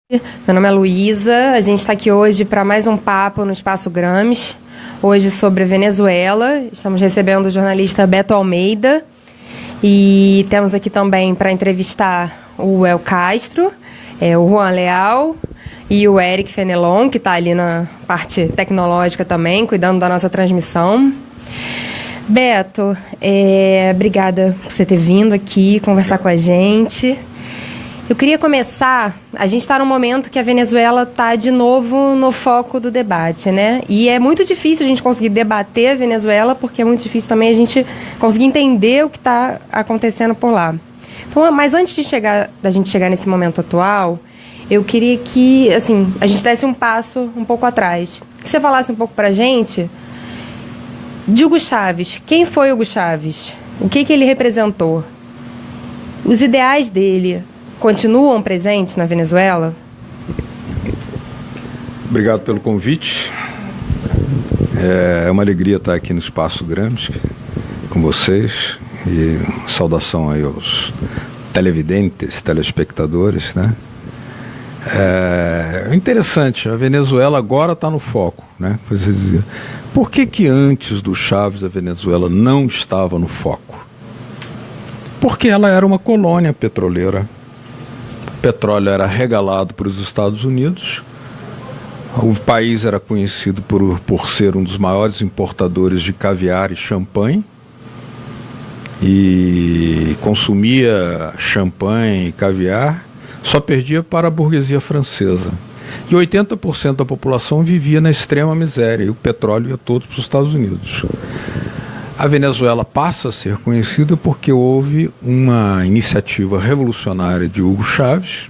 Meu nome é Luísa, a gente está aqui hoje para mais um papo no Espaço Grams, hoje sobre Venezuela. Estamos recebendo o jornalista Beto Almeida e temos aqui também para entrevistar o El Castro, o Juan Leal e o Eric Fenelon, que está ali na parte tecnológica também, cuidando da nossa transmissão. Beto, obrigada por você ter vindo aqui conversar com a gente. Eu queria começar, a gente está num momento que a Venezuela está de novo no foco do debate, né? E é muito difícil a gente conseguir debater a Venezuela, porque é muito difícil também a gente conseguir entender o que está acontecendo por lá. Então, mas antes da gente chegar nesse momento atual, eu queria que, assim, a gente desse um passo um pouco atrás. Que você falasse um pouco para a gente de Hugo Chávez. Quem foi Hugo Chávez? O que ele representou? Os ideais dele continuam presentes na Venezuela? Obrigado pelo convite. É uma alegria estar aqui no Espaço Grams com vocês. E saudação aí aos televidentes, telespectadores, né? Interessante, a Venezuela agora está no foco, né? Você dizia, por que antes do Chávez a Venezuela não estava no foco? Porque ela era uma colônia petroleira. O petróleo era regalado para os Estados Unidos. O país era conhecido por ser um dos maiores importadores de caviar e champanhe. E consumia champanhe e caviar, só perdia para a burguesia francesa. E 80% da população vivia na extrema miséria, e o petróleo ia todo para os Estados Unidos. A Venezuela passa a ser conhecida porque houve uma iniciativa revolucionária de Hugo Chávez,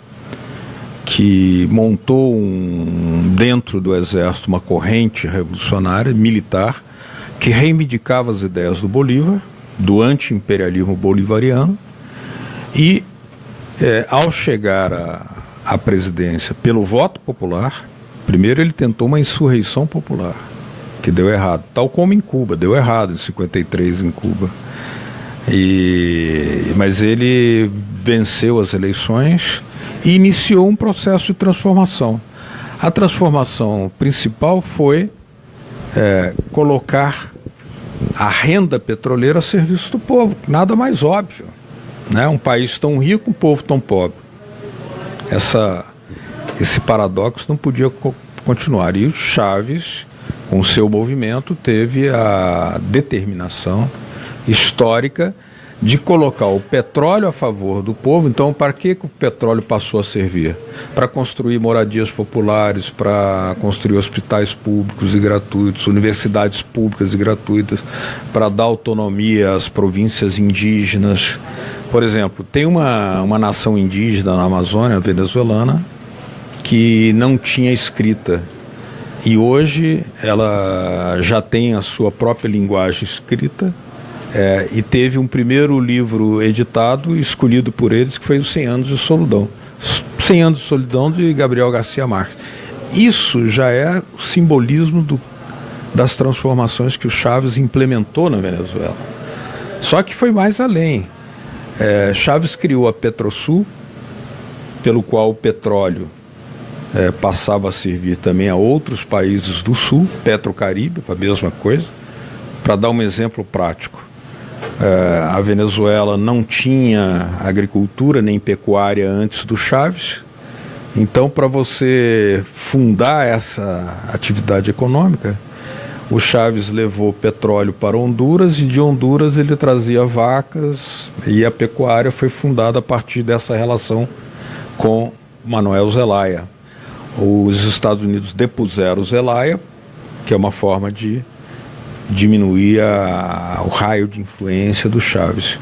que montou dentro do exército uma corrente revolucionária, militar, que reivindicava as ideias do Bolívar, do anti-imperialismo bolivariano, e ao chegar à presidência pelo voto popular, primeiro ele tentou uma insurreição popular, que deu errado, tal como em Cuba, deu errado em 53 em Cuba. Mas ele venceu as eleições e iniciou um processo de transformação. A transformação principal foi colocar a renda petroleira a serviço do povo, nada mais óbvio, né? Um país tão rico, um povo tão pobre. Esse paradoxo não podia continuar. E o Chávez, com o seu movimento, teve a determinação histórica de colocar o petróleo a favor do povo. Então, para que o petróleo passou a servir? Para construir moradias populares, para construir hospitais públicos e gratuitos, universidades públicas e gratuitas, para dar autonomia às províncias indígenas. Por exemplo, tem uma nação indígena na Amazônia, venezuelana, que não tinha escrita. E hoje ela já tem a sua própria linguagem escrita, e teve um primeiro livro editado e escolhido por eles, que foi os 100 Anos de Solidão. 100 Anos de Solidão, de Gabriel Garcia Marques. Isso já é o simbolismo das transformações que o Chávez implementou na Venezuela. Só que foi mais além. Chávez criou a Petrosul, pelo qual o petróleo passava a servir também a outros países do Sul, Petrocaribe, a mesma coisa. Para dar um exemplo prático, a Venezuela não tinha agricultura nem pecuária antes do Chávez. Então, para você fundar essa atividade econômica, o Chávez levou petróleo para Honduras, e de Honduras ele trazia vacas, e a pecuária foi fundada a partir dessa relação com Manuel Zelaya. Os Estados Unidos depuseram o Zelaya, que é uma forma de diminuir o raio de influência do Chávez.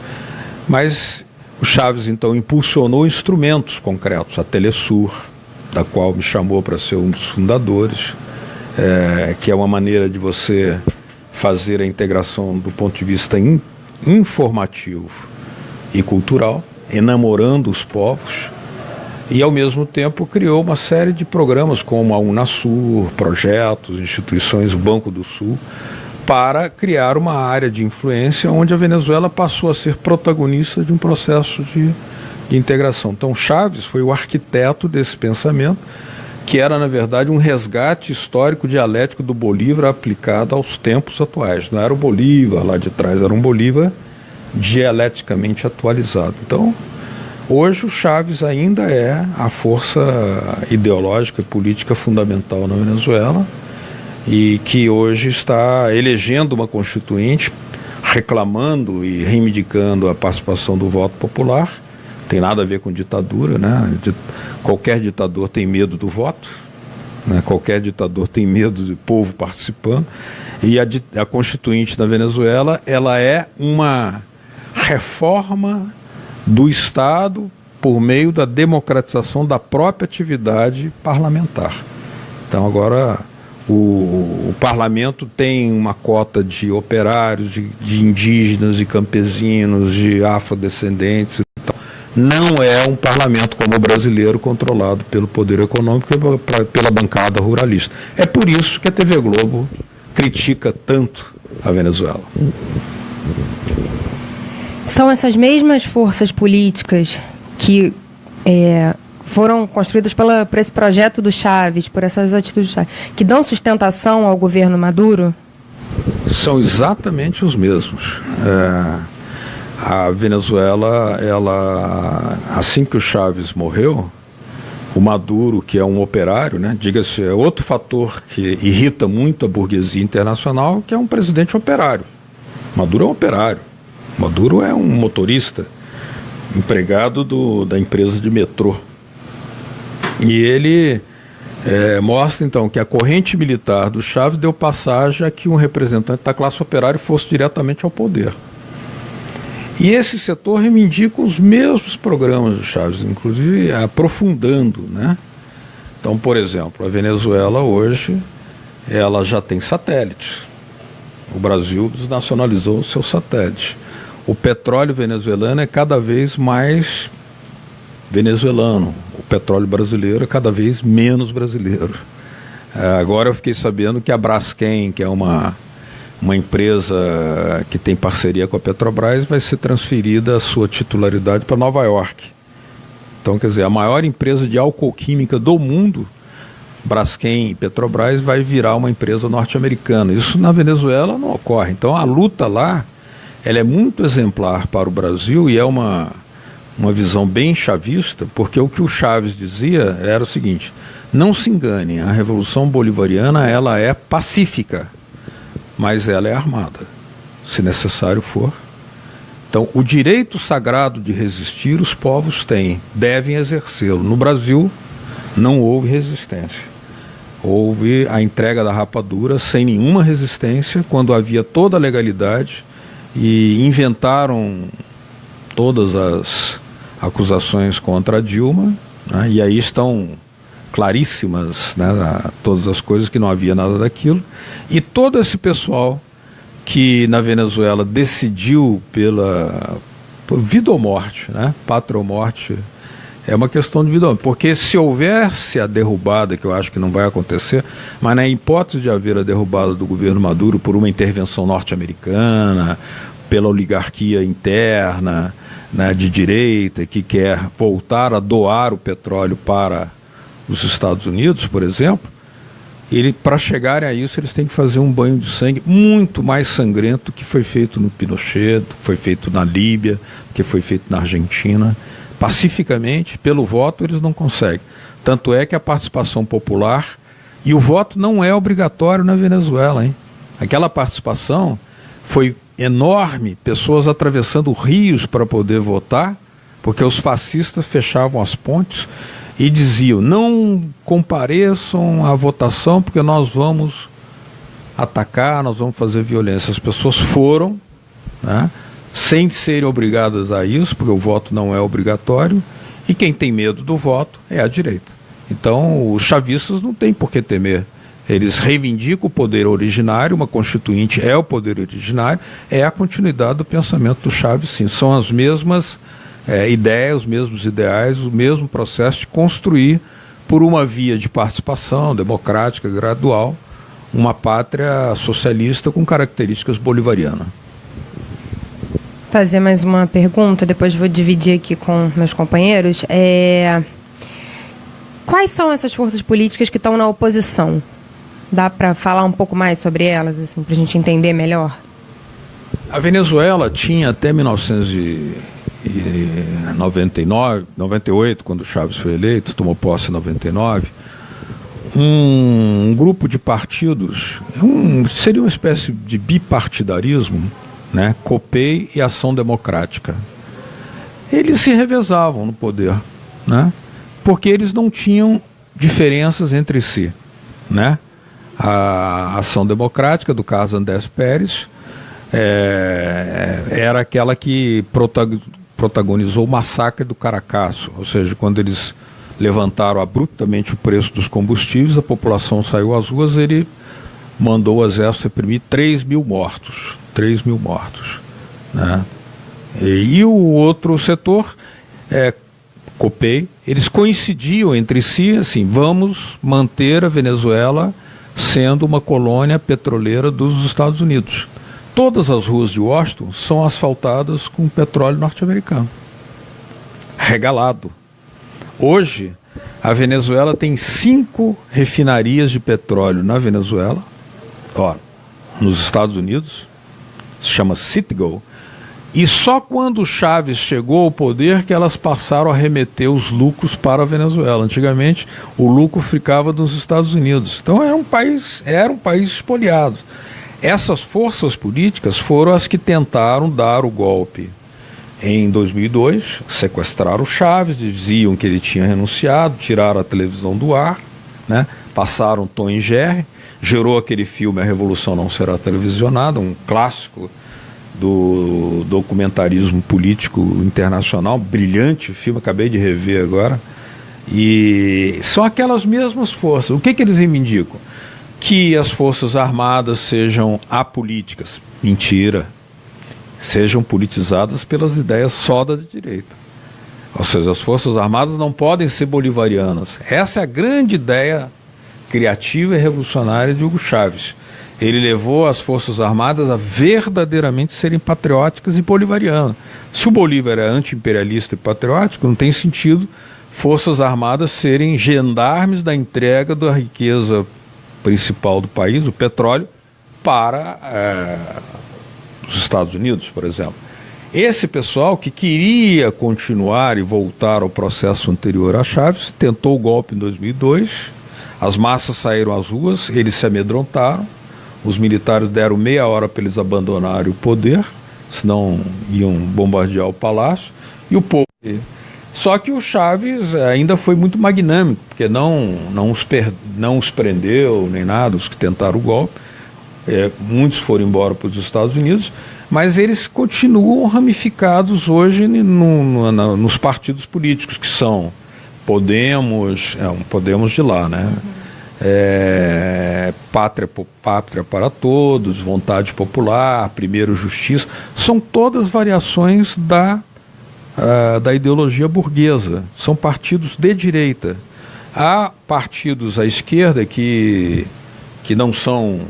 Mas o Chávez, então, impulsionou instrumentos concretos, a Telesur, da qual me chamou para ser um dos fundadores, que é uma maneira de você fazer a integração do ponto de vista informativo e cultural, enamorando os povos, e ao mesmo tempo criou uma série de programas como a Unasur, projetos, instituições, o Banco do Sul, para criar uma área de influência onde a Venezuela passou a ser protagonista de um processo de integração. Então Chaves foi o arquiteto desse pensamento, que era, na verdade, um resgate histórico dialético do Bolívar aplicado aos tempos atuais. Não era o Bolívar lá de trás, era um Bolívar dialeticamente atualizado. Então, hoje o Chaves ainda é a força ideológica e política fundamental na Venezuela, e que hoje está elegendo uma constituinte, reclamando e reivindicando a participação do voto popular. Tem nada a ver com ditadura, né? Qualquer ditador tem medo do voto, né? Qualquer ditador tem medo do povo participando. E a Constituinte da Venezuela, ela é uma reforma do Estado por meio da democratização da própria atividade parlamentar. Então agora o parlamento tem uma cota de operários, de indígenas, de campesinos, de afrodescendentes. Não é um parlamento como o brasileiro, controlado pelo poder econômico e pela bancada ruralista. É por isso que a TV Globo critica tanto a Venezuela. São essas mesmas forças políticas que foram construídas por esse projeto do Chaves, por essas atitudes do Chaves, que dão sustentação ao governo Maduro? São exatamente os mesmos. A Venezuela, assim que o Chaves morreu, o Maduro, que é um operário, né, diga-se, é outro fator que irrita muito a burguesia internacional, que é um presidente operário. Maduro é um operário. Maduro é um motorista, empregado da empresa de metrô. E ele mostra, então, que a corrente militar do Chaves deu passagem a que um representante da classe operária fosse diretamente ao poder. E esse setor reivindica os mesmos programas do Chaves, inclusive aprofundando, né? Então, por exemplo, a Venezuela hoje, ela já tem satélites. O Brasil desnacionalizou o seu satélite. O petróleo venezuelano é cada vez mais venezuelano. O petróleo brasileiro é cada vez menos brasileiro. Agora eu fiquei sabendo que a Braskem, que é uma empresa que tem parceria com a Petrobras, vai ser transferida a sua titularidade para Nova York. Então, quer dizer, a maior empresa de alcoquímica do mundo, Braskem e Petrobras, vai virar uma empresa norte-americana. Isso na Venezuela não ocorre. Então a luta lá, ela é muito exemplar para o Brasil, e é uma visão bem chavista, porque o que o Chaves dizia era o seguinte: não se enganem, a Revolução Bolivariana, ela é pacífica, mas ela é armada, se necessário for. Então, o direito sagrado de resistir os povos têm, devem exercê-lo. No Brasil, não houve resistência. Houve a entrega da rapadura sem nenhuma resistência, quando havia toda a legalidade, e inventaram todas as acusações contra a Dilma, né? E aí estão claríssimas, né, todas as coisas, que não havia nada daquilo. E todo esse pessoal que na Venezuela decidiu por vida ou morte, né, pátria ou morte, é uma questão de vida ou morte, porque se houvesse a derrubada, que eu acho que não vai acontecer, mas na hipótese de haver a derrubada do governo Maduro por uma intervenção norte-americana, pela oligarquia interna, né, de direita, que quer voltar a doar o petróleo para os Estados Unidos, por exemplo, para chegarem a isso, eles têm que fazer um banho de sangue muito mais sangrento que foi feito no Pinochet, que foi feito na Líbia, que foi feito na Argentina. Pacificamente, pelo voto, eles não conseguem. Tanto é que a participação popular, e o voto não é obrigatório na Venezuela, hein? Aquela participação foi enorme, pessoas atravessando rios para poder votar, porque os fascistas fechavam as pontes e diziam: não compareçam à votação porque nós vamos atacar, nós vamos fazer violência. As pessoas foram, né, sem serem obrigadas a isso, porque o voto não é obrigatório, e quem tem medo do voto é a direita. Então os chavistas não têm por que temer. Eles reivindicam o poder originário, uma constituinte é o poder originário, é a continuidade do pensamento do Chaves, sim. São as mesmas ideias, os mesmos ideais, o mesmo processo de construir, por uma via de participação democrática, gradual, uma pátria socialista com características bolivarianas. fazer mais uma pergunta, depois vou dividir aqui com meus companheiros. Quais são essas forças políticas que estão na oposição? Dá para falar um pouco mais sobre elas, assim, para a gente entender melhor? A Venezuela tinha até 1999, 98, quando Chávez foi eleito, tomou posse em 99, um grupo de partidos, seria uma espécie de bipartidarismo, né? COPEI e Ação Democrática. Eles se revezavam no poder, né? Porque eles não tinham diferenças entre si, né? A Ação Democrática, do caso Andrés Pérez, era aquela que protagonizou o massacre do Caracaço, ou seja, quando eles levantaram abruptamente o preço dos combustíveis, a população saiu às ruas, ele mandou o exército reprimir 3 mil mortos, né? E o outro setor, COPEI, eles coincidiam entre si, assim, vamos manter a Venezuela sendo uma colônia petroleira dos Estados Unidos. Todas as ruas de Washington são asfaltadas com petróleo norte-americano, regalado. Hoje, a Venezuela tem 5 refinarias de petróleo na Venezuela, nos Estados Unidos, se chama Citgo, e só quando o Chávez chegou ao poder que elas passaram a remeter os lucros para a Venezuela. Antigamente, o lucro ficava nos Estados Unidos. Então era um país espoliado. Essas forças políticas foram as que tentaram dar o golpe em 2002, sequestraram o Chávez, diziam que ele tinha renunciado, tiraram a televisão do ar, né? Passaram Tom e Jerry, gerou aquele filme A Revolução Não Será Televisionada, um clássico do documentarismo político internacional, brilhante filme, acabei de rever agora, e são aquelas mesmas forças. O que eles reivindicam? Que as forças armadas sejam apolíticas. Mentira. Sejam politizadas pelas ideias só da direita. Ou seja, as forças armadas não podem ser bolivarianas. Essa é a grande ideia criativa e revolucionária de Hugo Chávez. Ele levou as forças armadas a verdadeiramente serem patrióticas e bolivarianas. Se o Bolívar é anti-imperialista e patriótico, não tem sentido forças armadas serem gendarmes da entrega da riqueza principal do país, o petróleo, para os Estados Unidos, por exemplo. Esse pessoal que queria continuar e voltar ao processo anterior a Chávez, tentou o golpe em 2002, as massas saíram às ruas, eles se amedrontaram, os militares deram meia hora para eles abandonarem o poder, senão iam bombardear o palácio, e o povo... Só que o Chávez ainda foi muito magnânimo, porque não os prendeu nem nada, os que tentaram o golpe. Muitos foram embora para os Estados Unidos, mas eles continuam ramificados hoje nos partidos políticos, que são Podemos de lá, né? Pátria para Todos, Vontade Popular, Primeiro Justiça, são todas variações da ideologia burguesa, são partidos de direita. Há partidos à esquerda que não são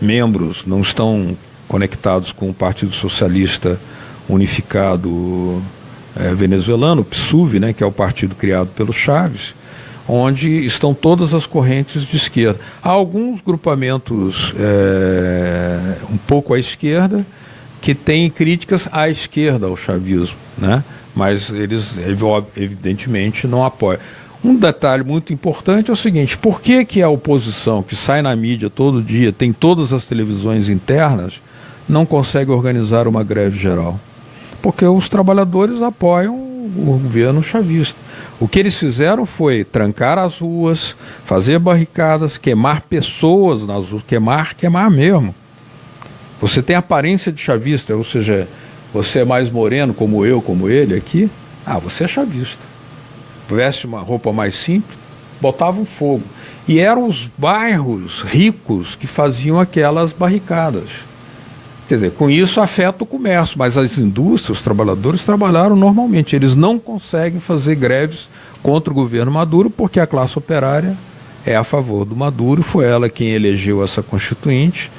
membros, não estão conectados com o Partido Socialista Unificado venezuelano, o PSUV, né, que é o partido criado pelo Chávez, onde estão todas as correntes de esquerda. Há alguns grupamentos um pouco à esquerda que têm críticas à esquerda ao chavismo, né? Mas eles evidentemente não apoiam. Um detalhe muito importante é o seguinte: por que a oposição, que sai na mídia todo dia, tem todas as televisões internas, não consegue organizar uma greve geral? Porque os trabalhadores apoiam o governo chavista. O que eles fizeram foi trancar as ruas, fazer barricadas, queimar pessoas nas ruas, queimar mesmo. Você tem aparência de chavista, ou seja, você é mais moreno como eu, como ele aqui, você é chavista. Veste uma roupa mais simples, botavam fogo. E eram os bairros ricos que faziam aquelas barricadas. Quer dizer, com isso afeta o comércio, mas as indústrias, os trabalhadores trabalharam normalmente. Eles não conseguem fazer greves contra o governo Maduro, porque a classe operária é a favor do Maduro, foi ela quem elegeu essa constituinte,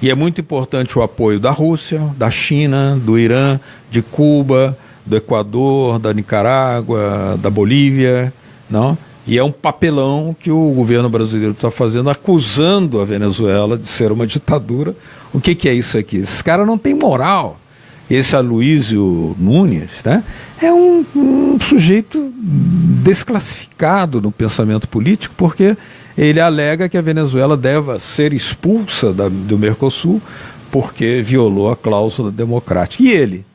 E é muito importante o apoio da Rússia, da China, do Irã, de Cuba, do Equador, da Nicarágua, da Bolívia, não? E é um papelão que o governo brasileiro está fazendo, acusando a Venezuela de ser uma ditadura. O que é isso aqui? Esses caras não têm moral. Esse Aloysio Nunes, né, é um sujeito desclassificado no pensamento político, porque ele alega que a Venezuela deva ser expulsa do Mercosul porque violou a cláusula democrática. E ele?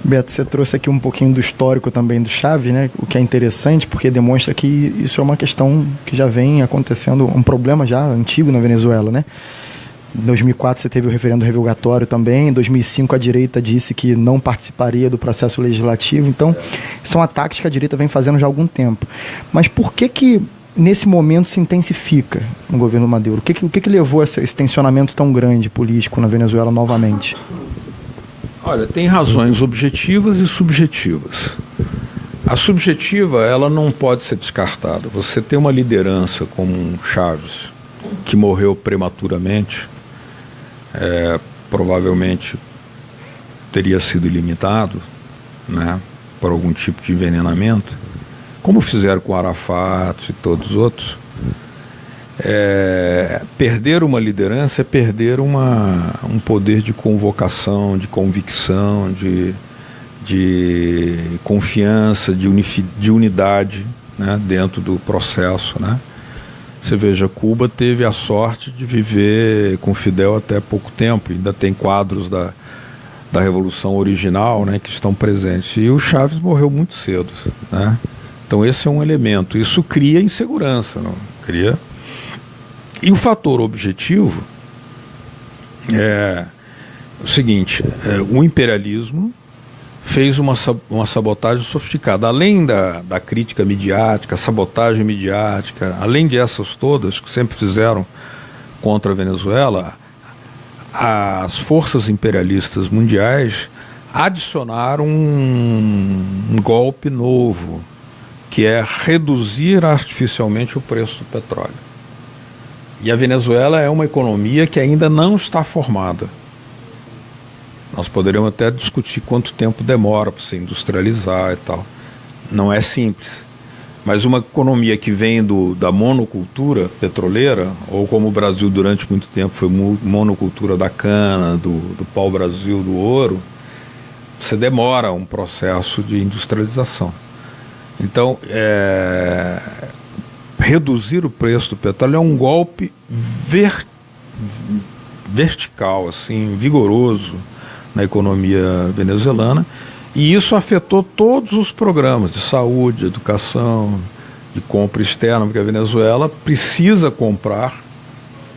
Beto, você trouxe aqui um pouquinho do histórico também do Chávez, né? O que é interessante, porque demonstra que isso é uma questão que já vem acontecendo, um problema já antigo na Venezuela, né? Em 2004 você teve o referendo revogatório também, em 2005 a direita disse que não participaria do processo legislativo, então são ataques que a direita vem fazendo já há algum tempo. Mas por que nesse momento se intensifica no governo Maduro? O que levou a esse tensionamento tão grande político na Venezuela novamente? Olha, tem razões objetivas e subjetivas. A subjetiva, ela não pode ser descartada. Você tem uma liderança como um Chávez, que morreu prematuramente, provavelmente teria sido ilimitado, né, por algum tipo de envenenamento, como fizeram com Arafat e todos os outros. Perder uma liderança é perder um poder de convocação, de convicção, de confiança, de unidade, né, dentro do processo, né? Você veja, Cuba teve a sorte de viver com Fidel até pouco tempo, ainda tem quadros da Revolução original, né, que estão presentes, e o Chávez morreu muito cedo, né? Então esse é um elemento, isso cria insegurança, não? Cria. E o fator objetivo é o seguinte, o imperialismo fez uma sabotagem sofisticada, além da crítica midiática, sabotagem midiática, além dessas todas que sempre fizeram contra a Venezuela, as forças imperialistas mundiais adicionaram um golpe novo, que é reduzir artificialmente o preço do petróleo. E a Venezuela é uma economia que ainda não está formada. Nós poderíamos até discutir quanto tempo demora para se industrializar e tal. Não é simples. Mas uma economia que vem da monocultura petroleira, ou como o Brasil durante muito tempo foi monocultura da cana, do pau-brasil, do ouro, você demora um processo de industrialização. Então, reduzir o preço do petróleo é um golpe vertical, assim, vigoroso na economia venezuelana, e isso afetou todos os programas de saúde, de educação, de compra externa, porque a Venezuela precisa comprar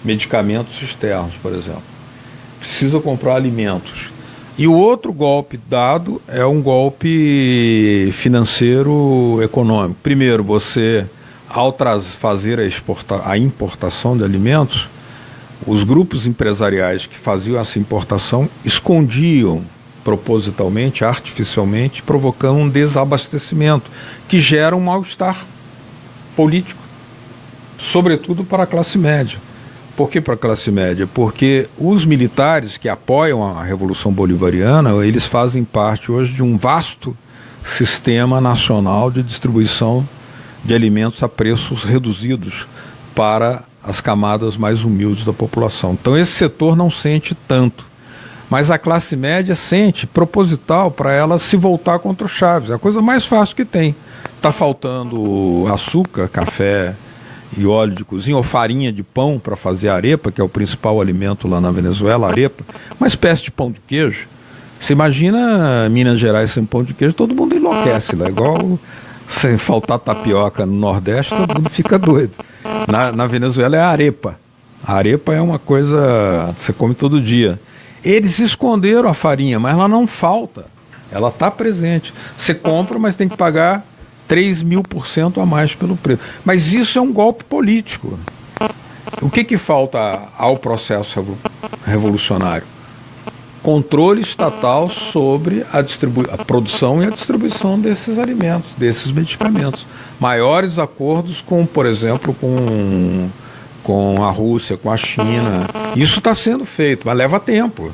medicamentos externos, por exemplo, precisa comprar alimentos. E o outro golpe dado é um golpe financeiro econômico. Primeiro, você, ao fazer a importação de alimentos, os grupos empresariais que faziam essa importação escondiam propositalmente, artificialmente, provocando um desabastecimento que gera um mal-estar político, sobretudo para a classe média. Por que para a classe média? Porque os militares que apoiam a Revolução Bolivariana, eles fazem parte hoje de um vasto sistema nacional de distribuição de alimentos a preços reduzidos para as camadas mais humildes da população. Então esse setor não sente tanto, mas a classe média sente, proposital, para ela se voltar contra o Chávez. É a coisa mais fácil que tem. Está faltando açúcar, café e óleo de cozinha, ou farinha de pão para fazer arepa, que é o principal alimento lá na Venezuela, arepa, uma espécie de pão de queijo. Você imagina Minas Gerais sem pão de queijo, todo mundo enlouquece lá, igual sem faltar tapioca no Nordeste, todo mundo fica doido. Na Venezuela é a arepa. A arepa é uma coisa que você come todo dia. Eles esconderam a farinha, mas ela não falta. Ela está presente. Você compra, mas tem que pagar 3.000% a mais pelo preço. Mas isso é um golpe político. O que falta ao processo revolucionário? controle estatal sobre a produção e a distribuição desses alimentos, desses medicamentos. Maiores acordos com, por exemplo, com a Rússia, com a China. Isso está sendo feito, mas leva tempo.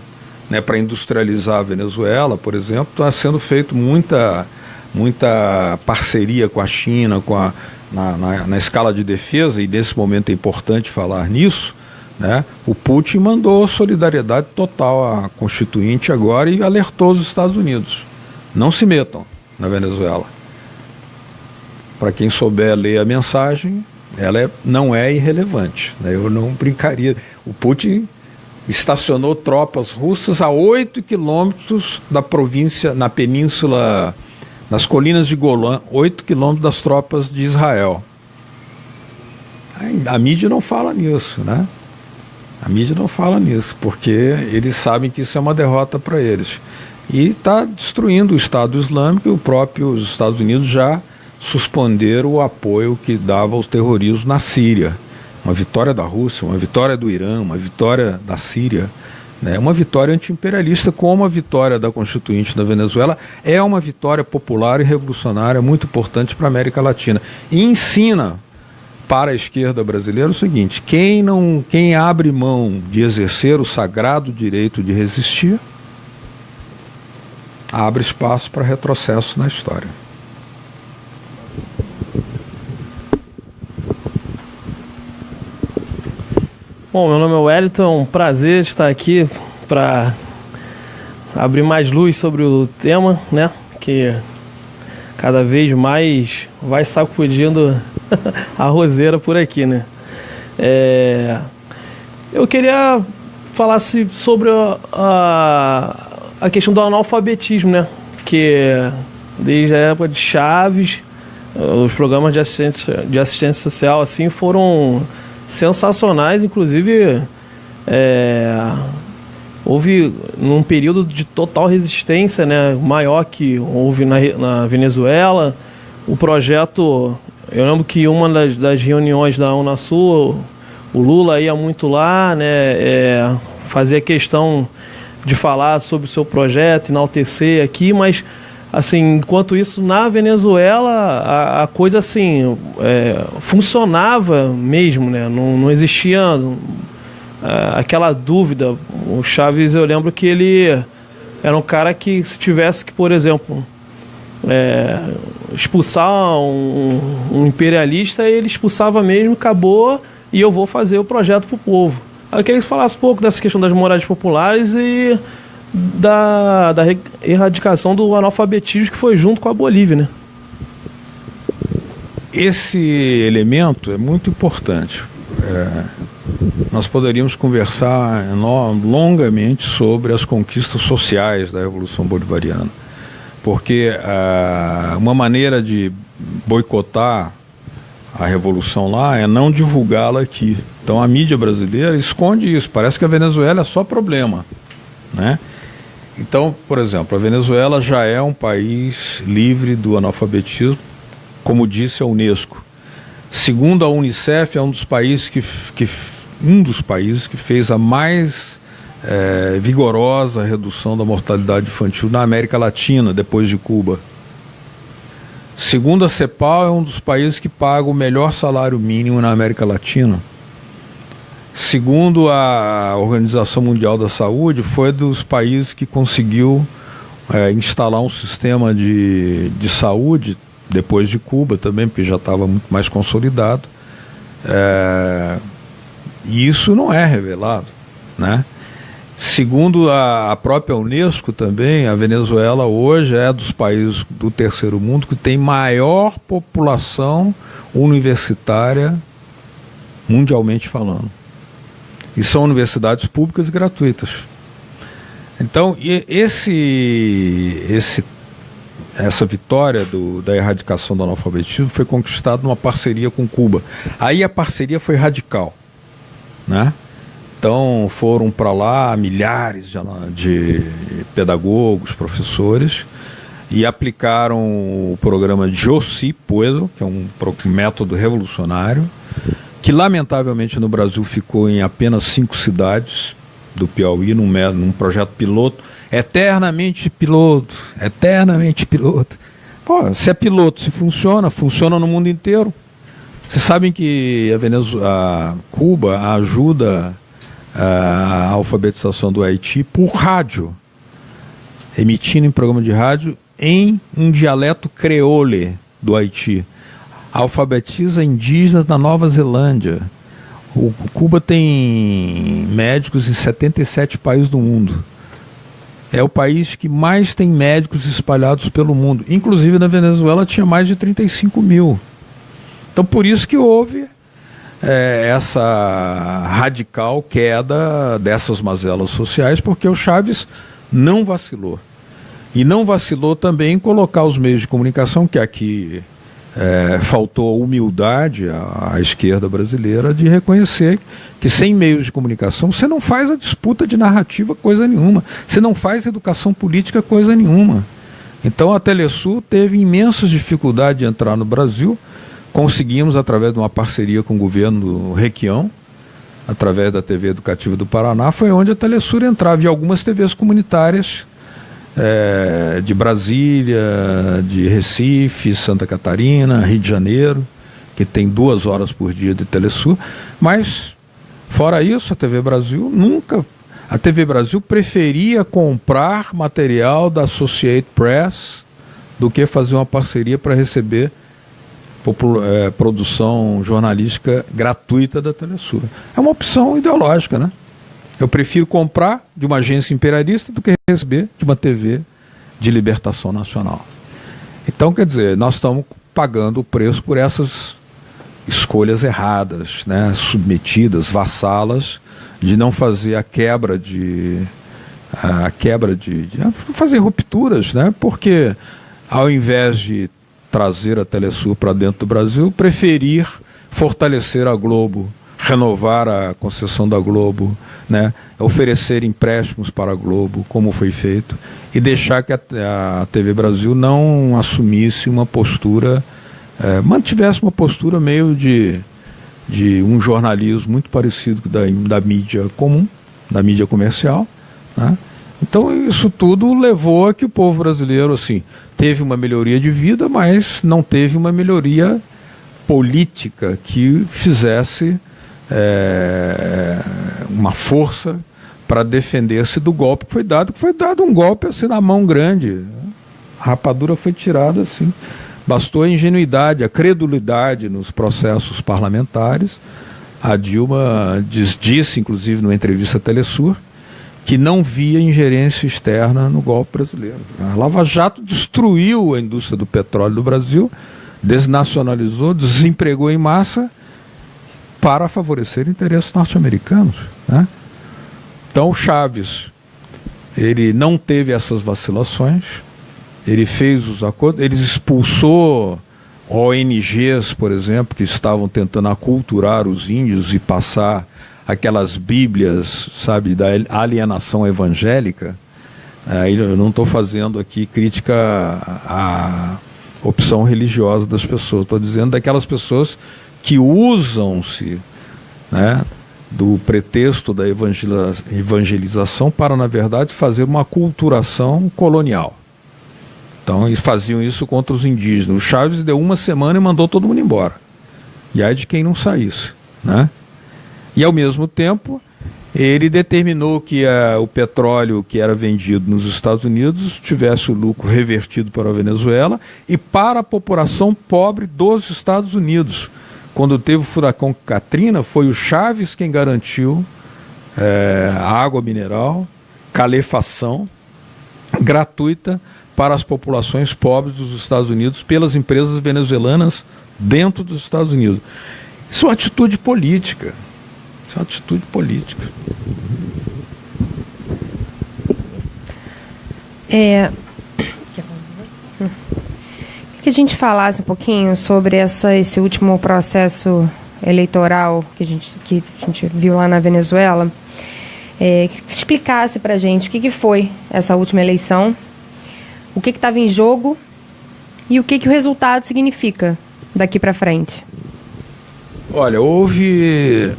Né? Para industrializar a Venezuela, por exemplo, está sendo feito muita parceria com a China, na escala de defesa, e nesse momento é importante falar nisso. Né? O Putin mandou solidariedade total à Constituinte agora e alertou os Estados Unidos. Não se metam na Venezuela. Para quem souber ler a mensagem, ela não é irrelevante. Né? Eu não brincaria. O Putin estacionou tropas russas a 8 quilômetros da província, na península, nas colinas de Golã, 8 quilômetros das tropas de Israel. A mídia não fala nisso, né? A mídia não fala nisso, porque eles sabem que isso é uma derrota para eles. E está destruindo o Estado Islâmico, e os próprios Estados Unidos já suspenderam o apoio que dava aos terroristas na Síria. Uma vitória da Rússia, uma vitória do Irã, uma vitória da Síria, né? Uma vitória anti-imperialista, como a vitória da Constituinte da Venezuela é uma vitória popular e revolucionária muito importante para a América Latina. E ensina para a esquerda brasileira o seguinte: quem abre mão de exercer o sagrado direito de resistir, abre espaço para retrocesso na história. Bom, meu nome é Wellington, é um prazer estar aqui para abrir mais luz sobre o tema, né, que cada vez mais vai sacudindo a roseira por aqui, né. Eu queria falar sobre a questão do analfabetismo, né, que desde a época de Chaves, os programas de assistência social assim foram sensacionais. Inclusive houve num período de total resistência, né, maior que houve na Venezuela. O projeto, eu lembro que uma das reuniões da Unasul, o Lula ia muito lá, né, fazia questão de falar sobre o seu projeto, enaltecer aqui, mas assim, enquanto isso, na Venezuela, a coisa assim, funcionava mesmo, né? Não existia aquela dúvida. O Chaves, eu lembro que ele era um cara que, se tivesse que, por exemplo, expulsar um imperialista, ele expulsava mesmo, acabou, e eu vou fazer o projeto para o povo. Eu queria que você falasse um pouco dessa questão das moradas populares e da erradicação do analfabetismo, que foi junto com a Bolívia, né? Esse elemento é muito importante. Nós poderíamos conversar longamente sobre as conquistas sociais da Revolução Bolivariana, porque uma maneira de boicotar a Revolução lá é não divulgá-la aqui. Então a mídia brasileira esconde isso, parece que a Venezuela é só problema, né? Então, por exemplo, a Venezuela já é um país livre do analfabetismo, como disse a Unesco. Segundo a Unicef, é um dos países que fez a mais vigorosa redução da mortalidade infantil na América Latina, depois de Cuba. Segundo a CEPAL, é um dos países que paga o melhor salário mínimo na América Latina. Segundo a Organização Mundial da Saúde, foi dos países que conseguiu instalar um sistema de saúde, depois de Cuba também, porque já estava muito mais consolidado. E isso não é revelado, né? Segundo a própria Unesco também, a Venezuela hoje é dos países do terceiro mundo que tem maior população universitária mundialmente falando. E são universidades públicas e gratuitas. Então, essa vitória da erradicação do analfabetismo foi conquistada numa parceria com Cuba. Aí a parceria foi radical, né? Então foram para lá milhares de pedagogos, professores, e aplicaram o programa Yo Sí Puedo, que é um método revolucionário, que lamentavelmente no Brasil ficou em apenas 5 cidades, do Piauí, num projeto piloto, eternamente piloto. Pô, se é piloto, se funciona no mundo inteiro. Vocês sabem que a Cuba ajuda a alfabetização do Haiti por rádio, emitindo em programa de rádio em um dialeto creole do Haiti. Alfabetiza indígenas na Nova Zelândia. O Cuba tem médicos em 77 países do mundo. É o país que mais tem médicos espalhados pelo mundo. Inclusive na Venezuela tinha mais de 35 mil. Então por isso que houve essa radical queda dessas mazelas sociais, porque o Chávez não vacilou. E não vacilou também em colocar os meios de comunicação, que aqui faltou humildade à esquerda brasileira de reconhecer que sem meios de comunicação você não faz a disputa de narrativa coisa nenhuma, você não faz educação política coisa nenhuma. Então a Telesul teve imensas dificuldades de entrar no Brasil. Conseguimos, através de uma parceria com o governo do Requião, através da TV Educativa do Paraná, foi onde a Telesur entrava, e algumas TVs comunitárias de Brasília, de Recife, Santa Catarina, Rio de Janeiro, que tem 2 horas por dia de Telesur. Mas, fora isso, a TV Brasil a TV Brasil preferia comprar material da Associated Press do que fazer uma parceria para receber produção jornalística gratuita da Telesur. É uma opção ideológica, né? Eu prefiro comprar de uma agência imperialista do que receber de uma TV de libertação nacional. Então, quer dizer, nós estamos pagando o preço por essas escolhas erradas, né? Submetidas, vassalas, de não fazer fazer rupturas, né? Porque ao invés de trazer a Telesur para dentro do Brasil, preferir fortalecer a Globo, renovar a concessão da Globo, né? Oferecer empréstimos para a Globo, como foi feito, e deixar que a TV Brasil não assumisse uma postura, mantivesse uma postura meio de um jornalismo muito parecido da mídia comum, da mídia comercial, né? Então isso tudo levou a que o povo brasileiro, assim, teve uma melhoria de vida, mas não teve uma melhoria política que fizesse uma força para defender-se do golpe que foi dado um golpe assim na mão grande. A rapadura foi tirada assim. Bastou a ingenuidade, a credulidade nos processos parlamentares. A Dilma disse, inclusive, numa entrevista à Telesur, que não via ingerência externa no golpe brasileiro. A Lava Jato destruiu a indústria do petróleo do Brasil, desnacionalizou, desempregou em massa para favorecer interesses norte-americanos, né? Então o Chávez, ele não teve essas vacilações, ele fez os acordos, ele expulsou ONGs, por exemplo, que estavam tentando aculturar os índios e passar aquelas bíblias, sabe, da alienação evangélica. Eu não estou fazendo aqui crítica à opção religiosa das pessoas, estou dizendo daquelas pessoas que usam-se, né, do pretexto da evangelização para, na verdade, fazer uma aculturação colonial. Então, eles faziam isso contra os indígenas. O Chávez deu 1 semana e mandou todo mundo embora. E aí de quem não saísse, né? E, ao mesmo tempo, ele determinou que o petróleo que era vendido nos Estados Unidos tivesse o lucro revertido para a Venezuela e para a população pobre dos Estados Unidos. Quando teve o furacão Katrina, foi o Chávez quem garantiu água mineral, calefação gratuita para as populações pobres dos Estados Unidos pelas empresas venezuelanas dentro dos Estados Unidos. Isso é uma atitude política. Isso é uma atitude política. Que a gente falasse um pouquinho sobre esse último processo eleitoral que a gente viu lá na Venezuela. Que você explicasse para a gente o que foi essa última eleição, o que estava em jogo e o que o resultado significa daqui para frente. Olha, houve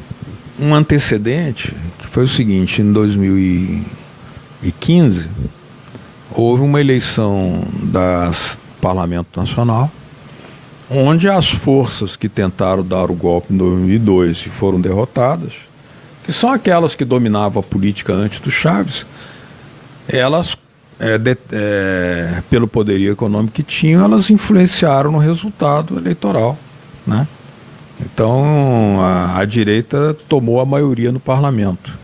um antecedente, que foi o seguinte: em 2015 houve uma eleição do Parlamento Nacional, onde as forças que tentaram dar o golpe em 2002 e foram derrotadas, que são aquelas que dominavam a política antes do Chaves, elas, pelo poderio econômico que tinham, elas influenciaram no resultado eleitoral, né? Então a direita tomou a maioria no parlamento.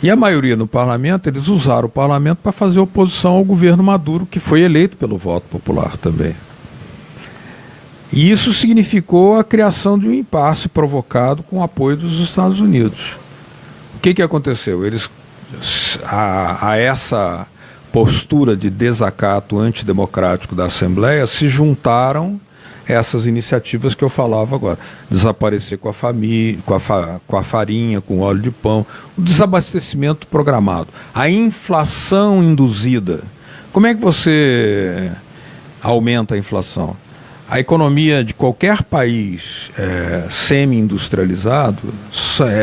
E a maioria no parlamento, eles usaram o parlamento para fazer oposição ao governo Maduro, que foi eleito pelo voto popular também. E isso significou a criação de um impasse provocado com o apoio dos Estados Unidos. O que aconteceu? Eles, a essa postura de desacato antidemocrático da Assembleia, se juntaram essas iniciativas que eu falava agora. Desaparecer com a família, com a farinha, com o óleo de pão, o desabastecimento programado, a inflação induzida. Como é que você aumenta a inflação? A economia de qualquer país semi-industrializado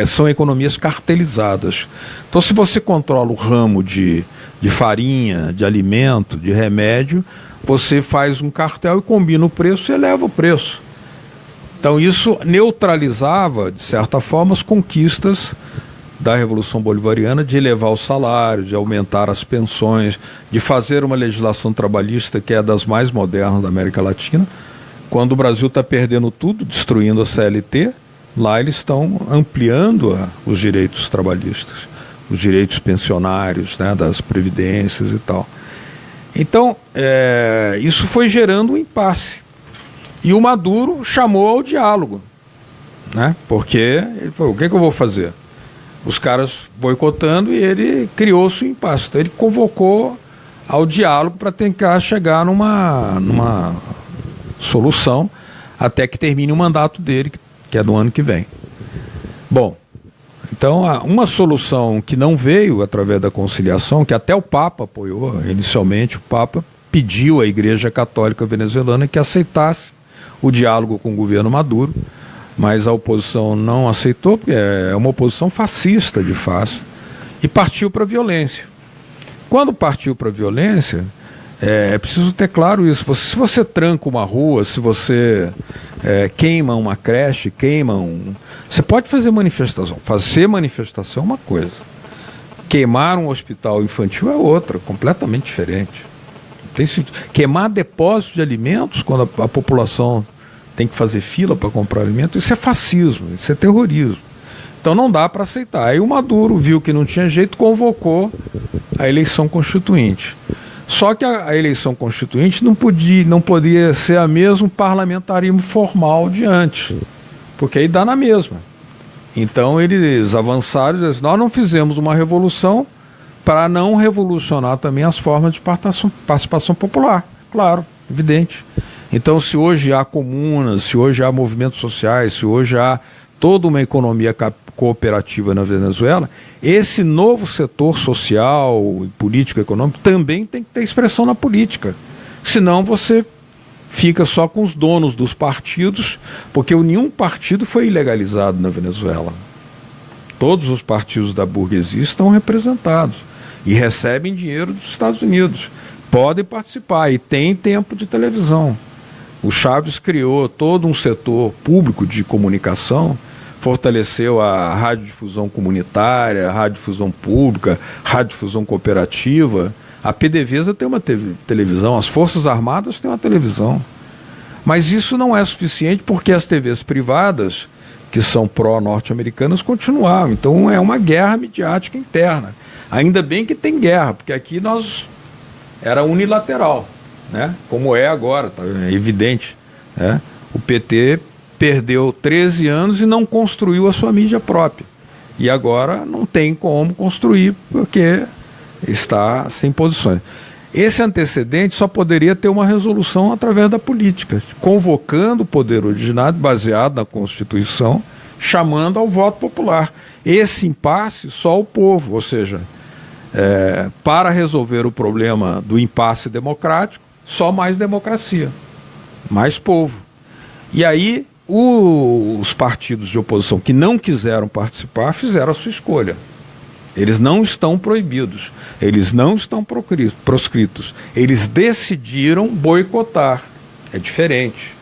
são economias cartelizadas. Então, se você controla o ramo de farinha, de alimento, de remédio, você faz um cartel e combina o preço e eleva o preço. Então, isso neutralizava, de certa forma, as conquistas da Revolução Bolivariana de elevar o salário, de aumentar as pensões, de fazer uma legislação trabalhista que é das mais modernas da América Latina. Quando o Brasil está perdendo tudo, destruindo a CLT, lá eles estão ampliando os direitos trabalhistas, os direitos pensionários, né, das previdências e tal. Então, isso foi gerando um impasse. E o Maduro chamou ao diálogo, né, porque ele falou: o que eu vou fazer? Os caras boicotando, e ele criou-se um impasse. Então ele convocou ao diálogo para tentar chegar numa solução até que termine o mandato dele, que é do ano que vem. Bom, então uma solução que não veio através da conciliação, que até o Papa apoiou inicialmente, o Papa pediu à Igreja Católica Venezuelana que aceitasse o diálogo com o governo Maduro, mas a oposição não aceitou, porque é uma oposição fascista de fato, e partiu para a violência. Quando partiu para a violência, é preciso ter claro isso. Se você tranca uma rua, se você queima uma creche, você pode fazer manifestação. Fazer manifestação é uma coisa. Queimar um hospital infantil é outra, completamente diferente. Queimar depósitos de alimentos, quando a população tem que fazer fila para comprar alimento, isso é fascismo, isso é terrorismo. Então não dá para aceitar. Aí o Maduro viu que não tinha jeito, convocou a eleição constituinte. Só que a eleição constituinte não podia ser a mesmo parlamentarismo formal de antes, porque aí dá na mesma. Então eles avançaram e disseram: nós não fizemos uma revolução para não revolucionar também as formas de participação popular. Claro, evidente. Então, se hoje há comunas, se hoje há movimentos sociais, se hoje há toda uma economia cooperativa na Venezuela, esse novo setor social, político, econômico também tem que ter expressão na política. Senão você fica só com os donos dos partidos, porque nenhum partido foi ilegalizado na Venezuela. Todos os partidos da burguesia estão representados e recebem dinheiro dos Estados Unidos. Podem participar e tem tempo de televisão. O Chaves criou todo um setor público de comunicação, fortaleceu a radiodifusão comunitária, a radiodifusão pública, radiodifusão cooperativa. A PDVSA tem uma televisão, as Forças Armadas têm uma televisão. Mas isso não é suficiente, porque as TVs privadas, que são pró-norte-americanas, continuaram. Então é uma guerra midiática interna. Ainda bem que tem guerra, porque aqui era unilateral, né? Como é agora, tá? É evidente, né? O PT perdeu 13 anos e não construiu a sua mídia própria. E agora não tem como construir, porque está sem posições. Esse antecedente só poderia ter uma resolução através da política, convocando o poder originário, baseado na Constituição, chamando ao voto popular. Esse impasse, só o povo, ou seja, para resolver o problema do impasse democrático, só mais democracia, mais povo. E aí os partidos de oposição que não quiseram participar fizeram a sua escolha. Eles não estão proibidos, eles não estão proscritos. Eles decidiram boicotar. É diferente.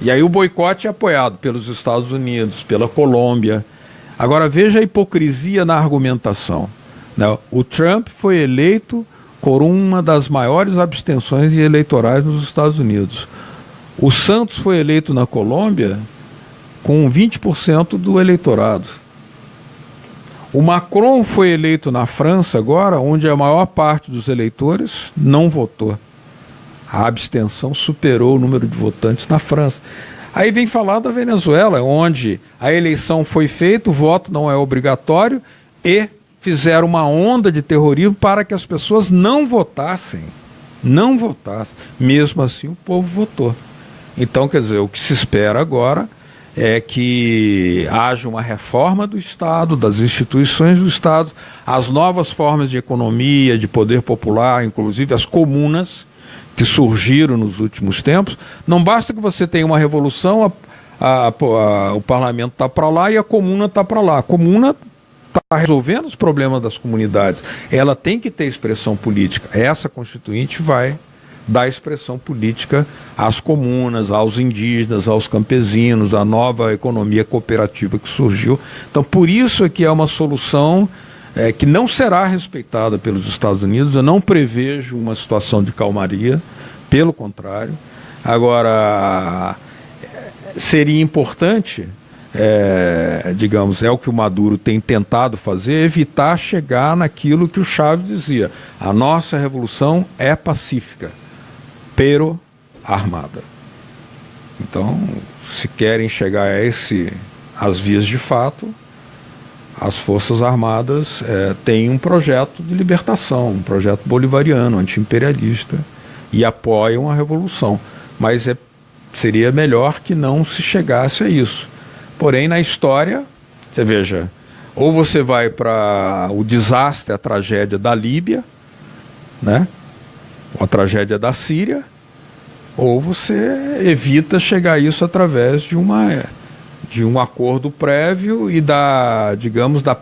E aí o boicote é apoiado pelos Estados Unidos, pela Colômbia. Agora veja a hipocrisia na argumentação, né? O Trump foi eleito por uma das maiores abstenções eleitorais nos Estados Unidos. O Santos foi eleito na Colômbia com 20% do eleitorado. O Macron foi eleito na França agora, onde a maior parte dos eleitores não votou. A abstenção superou o número de votantes na França. Aí vem falar da Venezuela, onde a eleição foi feita, o voto não é obrigatório e fizeram uma onda de terrorismo para que as pessoas não votassem. Não votassem. Mesmo assim, o povo votou. Então, quer dizer, o que se espera agora é que haja uma reforma do Estado, das instituições do Estado, as novas formas de economia, de poder popular, inclusive as comunas, que surgiram nos últimos tempos. Não basta que você tenha uma revolução, o parlamento está para lá e a comuna está para lá. A comuna está resolvendo os problemas das comunidades. Ela tem que ter expressão política. Essa constituinte vai dar expressão política às comunas, aos indígenas, aos campesinos, à nova economia cooperativa que surgiu. Então, por isso é que é uma solução que não será respeitada pelos Estados Unidos. Eu não prevejo uma situação de calmaria, pelo contrário. Agora, seria importante, digamos, é o que o Maduro tem tentado fazer, evitar chegar naquilo que o Chávez dizia: a nossa revolução é pacífica, pero armada. Então, se querem chegar às vias de fato, as Forças Armadas têm um projeto de libertação, um projeto bolivariano, anti-imperialista, e apoiam a revolução. Mas seria melhor que não se chegasse a isso. Porém, na história, você veja, ou você vai para o desastre, a tragédia da Líbia, né? A tragédia da Síria, ou você evita chegar a isso através de um acordo prévio e da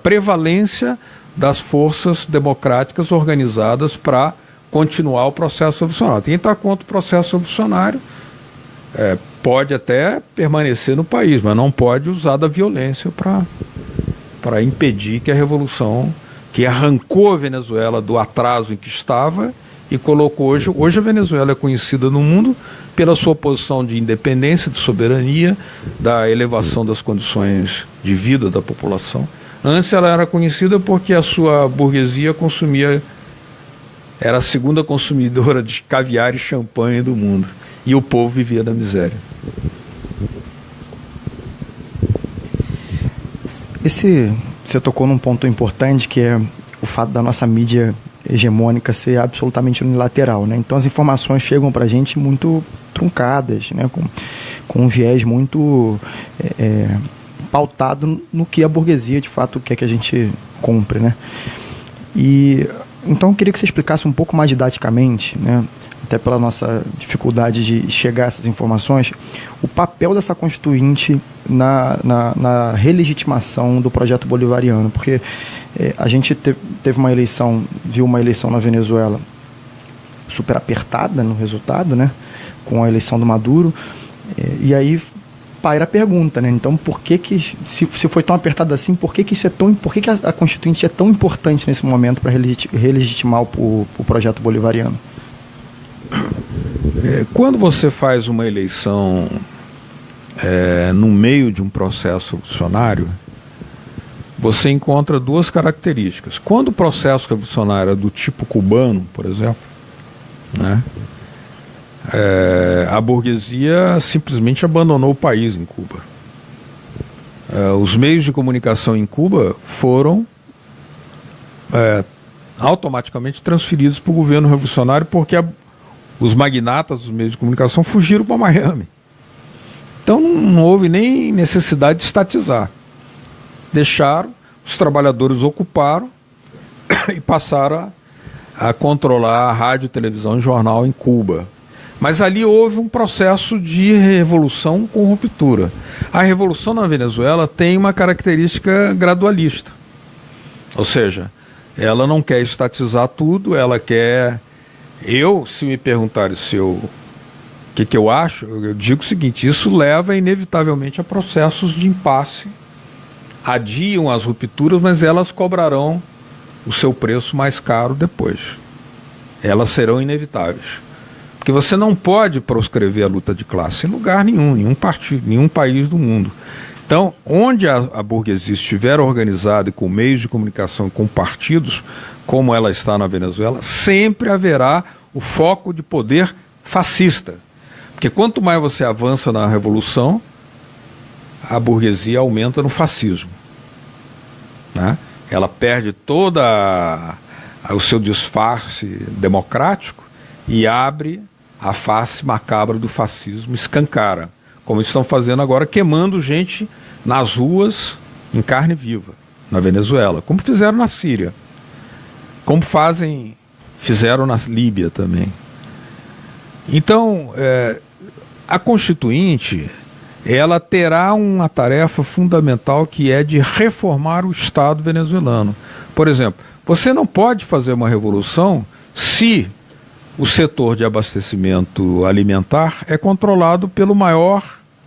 prevalência das forças democráticas organizadas para continuar o processo revolucionário. Quem está contra o processo revolucionário pode até permanecer no país, mas não pode usar da violência para impedir que a revolução, que arrancou a Venezuela do atraso em que estava e colocou hoje a Venezuela é conhecida no mundo pela sua posição de independência, de soberania, da elevação das condições de vida da população. Antes ela era conhecida porque a sua burguesia era a segunda consumidora de caviar e champanhe do mundo, e o povo vivia na miséria. Você tocou num ponto importante, que é o fato da nossa mídia hegemônica ser absolutamente unilateral, né? Então as informações chegam para a gente muito truncadas, né? Com um viés muito pautado no que a burguesia de fato quer que a gente compre, né? E então eu queria que você explicasse um pouco mais didaticamente, né? Até pela nossa dificuldade de chegar a essas informações, o papel dessa constituinte na relegitimação do projeto bolivariano, porque a gente teve uma eleição, viu uma eleição na Venezuela super apertada no resultado, né, com a eleição do Maduro, e aí paira a pergunta, né, então por que se foi tão apertada assim, por que a constituinte é tão importante nesse momento para relegitimar o projeto bolivariano? Quando você faz uma eleição no meio de um processo revolucionário, você encontra duas características. Quando o processo revolucionário é do tipo cubano, por exemplo, né, a burguesia simplesmente abandonou o país em Cuba. Os meios de comunicação em Cuba foram automaticamente transferidos para o governo revolucionário porque os magnatas dos meios de comunicação fugiram para Miami. Então não houve nem necessidade de estatizar. Deixaram, os trabalhadores ocuparam e passaram a controlar a rádio, televisão e jornal em Cuba. Mas ali houve um processo de revolução com ruptura. A revolução na Venezuela tem uma característica gradualista. Ou seja, ela não quer estatizar tudo, ela quer... se me perguntarem o que eu acho, eu digo o seguinte: isso leva inevitavelmente a processos de impasse, adiam as rupturas, mas elas cobrarão o seu preço mais caro depois. Elas serão inevitáveis. Porque você não pode proscrever a luta de classe em lugar nenhum, nenhum partido, nenhum país do mundo. Então, onde a burguesia estiver organizada e com meios de comunicação e com partidos, como ela está na Venezuela, sempre haverá o foco de poder fascista. Porque quanto mais você avança na revolução, a burguesia aumenta no fascismo, né? Ela perde toda o seu disfarce democrático e abre a face macabra do fascismo, escancara, como estão fazendo agora, queimando gente nas ruas em carne viva, na Venezuela, como fizeram na Síria, como fizeram na Líbia também. Então, a Constituinte, ela terá uma tarefa fundamental, que é de reformar o Estado venezuelano. Por exemplo, você não pode fazer uma revolução se o setor de abastecimento alimentar é controlado pelo maior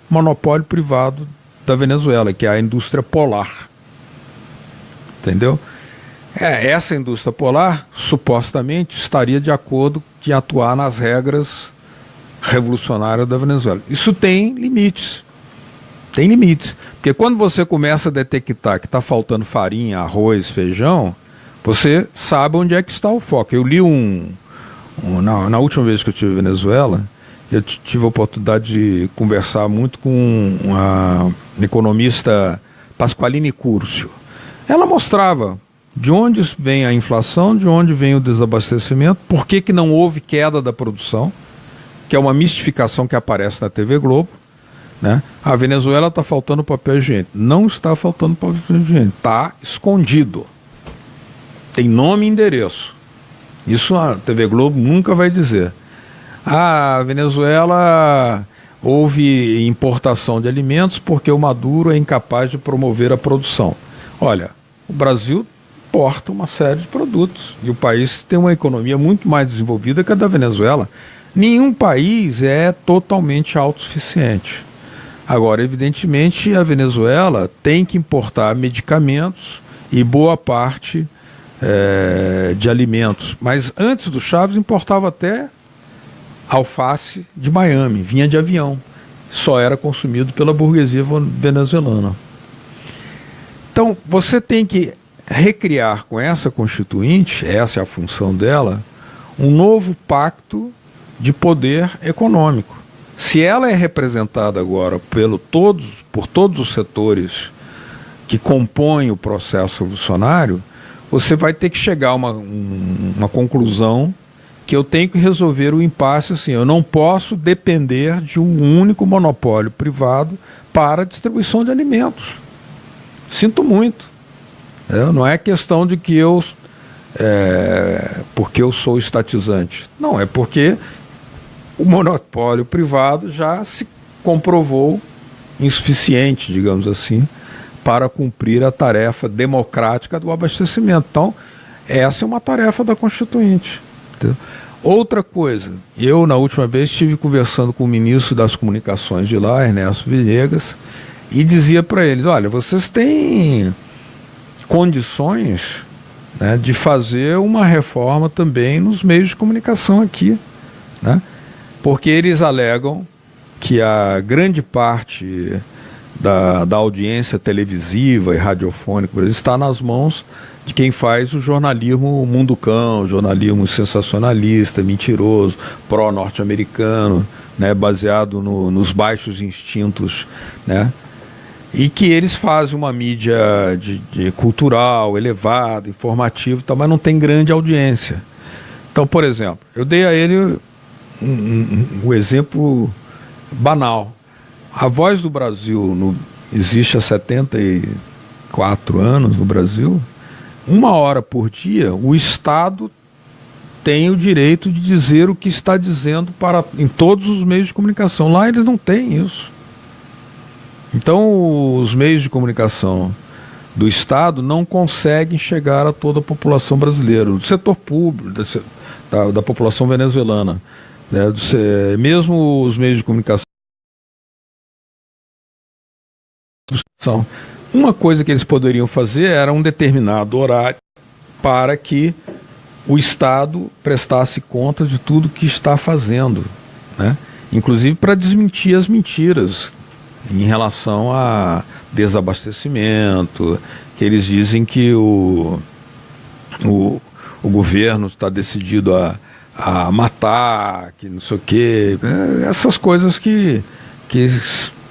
monopólio privado da Venezuela, que é a indústria polar. Entendeu? Essa indústria polar, supostamente, estaria de acordo em atuar nas regras revolucionárias da Venezuela. Isso tem limites. Tem limites. Porque quando você começa a detectar que está faltando farinha, arroz, feijão, você sabe onde é que está o foco. Eu li na última vez que eu estive na Venezuela, eu tive a oportunidade de conversar muito com a economista Pasqualini Curcio. Ela mostrava de onde vem a inflação, de onde vem o desabastecimento, por que não houve queda da produção, que é uma mistificação que aparece na TV Globo, né? A Venezuela está faltando papel higiênico. Não está faltando papel higiênico, está escondido. Tem nome e endereço. Isso a TV Globo nunca vai dizer. A Venezuela houve importação de alimentos porque o Maduro é incapaz de promover a produção. Olha, o Brasil importa uma série de produtos e o país tem uma economia muito mais desenvolvida que a da Venezuela. Nenhum país é totalmente autossuficiente. Agora, evidentemente, a Venezuela tem que importar medicamentos e boa parte de alimentos. Mas antes do Chávez importava até alface de Miami, vinha de avião. Só era consumido pela burguesia venezuelana. Então, você tem que recriar com essa Constituinte, essa é a função dela, um novo pacto de poder econômico. Se ela é representada agora por todos os setores que compõem o processo revolucionário, você vai ter que chegar a uma conclusão que eu tenho que resolver o impasse assim. Eu não posso depender de um único monopólio privado para a distribuição de alimentos. Sinto muito. Não é questão de que porque eu sou estatizante. Não, é porque o monopólio privado já se comprovou insuficiente, digamos assim, para cumprir a tarefa democrática do abastecimento. Então, essa é uma tarefa da Constituinte. Entendeu? Outra coisa, eu na última vez estive conversando com o ministro das Comunicações de lá, Ernesto Villegas, e dizia para eles: olha, vocês têm condições, né, de fazer uma reforma também nos meios de comunicação aqui, né? Porque eles alegam que a grande parte da audiência televisiva e radiofônica está nas mãos de quem faz o jornalismo munducão, jornalismo sensacionalista, mentiroso, pró-norte-americano, né, baseado nos baixos instintos, né, e que eles fazem uma mídia de cultural, elevada, informativa, mas não tem grande audiência. Então, por exemplo, eu dei a ele um exemplo banal. A Voz do Brasil existe há 74 anos no Brasil. 1 hora por dia, o Estado tem o direito de dizer o que está dizendo em todos os meios de comunicação. Lá eles não têm isso. Então, os meios de comunicação do Estado não conseguem chegar a toda a população brasileira, do setor público, da população venezuelana, né? Mesmo os meios de comunicação. Uma coisa que eles poderiam fazer era um determinado horário para que o Estado prestasse conta de tudo que está fazendo, né? Inclusive para desmentir as mentiras em relação a desabastecimento, que eles dizem que o governo está decidido a matar, que não sei o quê, essas coisas que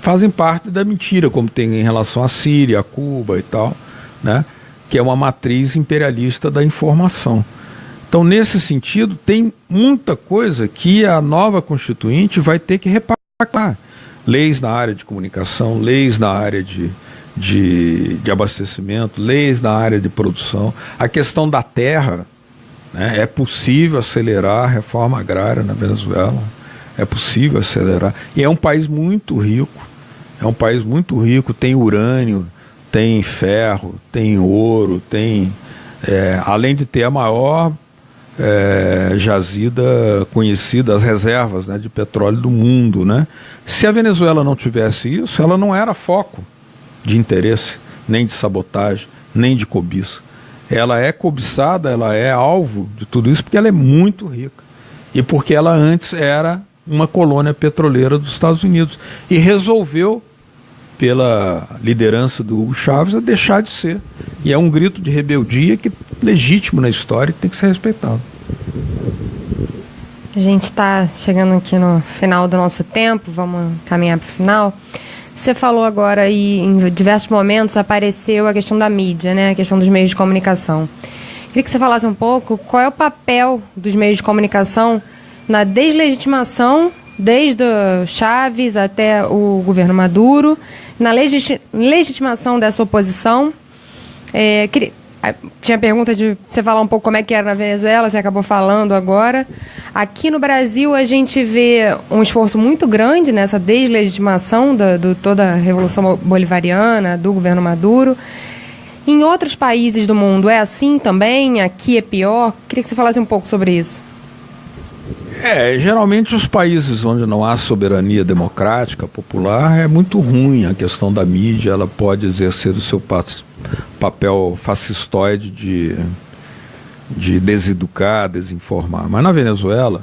fazem parte da mentira, como tem em relação à Síria, a Cuba e tal, né? Que é uma matriz imperialista da informação. Então, nesse sentido, tem muita coisa que a nova Constituinte vai ter que reparar. Leis na área de comunicação, leis na área de abastecimento, leis na área de produção. A questão da terra, né? É possível acelerar a reforma agrária na Venezuela, é possível acelerar. E é um país muito rico, tem urânio, tem ferro, tem ouro, tem, além de ter a maior jazida conhecida, as reservas, né, de petróleo do mundo, né? Se a Venezuela não tivesse isso, ela não era foco de interesse, nem de sabotagem, nem de cobiça. Ela é cobiçada, ela é alvo de tudo isso porque ela é muito rica e porque ela antes era uma colônia petroleira dos Estados Unidos e resolveu, pela liderança do Hugo Chávez, a deixar de ser. E é um grito de rebeldia que legítimo na história e tem que ser respeitado. A gente está chegando aqui no final do nosso tempo, vamos caminhar para o final. Você falou agora aí, em diversos momentos, apareceu a questão da mídia, né? A questão dos meios de comunicação. Queria que você falasse um pouco qual é o papel dos meios de comunicação na deslegitimação, desde o Chávez até o governo Maduro, na legitimação dessa oposição. Tinha pergunta de você falar um pouco como é que era na Venezuela, você acabou falando agora. Aqui no Brasil a gente vê um esforço muito grande nessa deslegitimação de toda a Revolução Bolivariana, do governo Maduro. Em outros países do mundo é assim também? Aqui é pior? Queria que você falasse um pouco sobre isso. Geralmente os países onde não há soberania democrática, popular, é muito ruim a questão da mídia, ela pode exercer o seu papel fascistoide de deseducar, desinformar. Mas na Venezuela,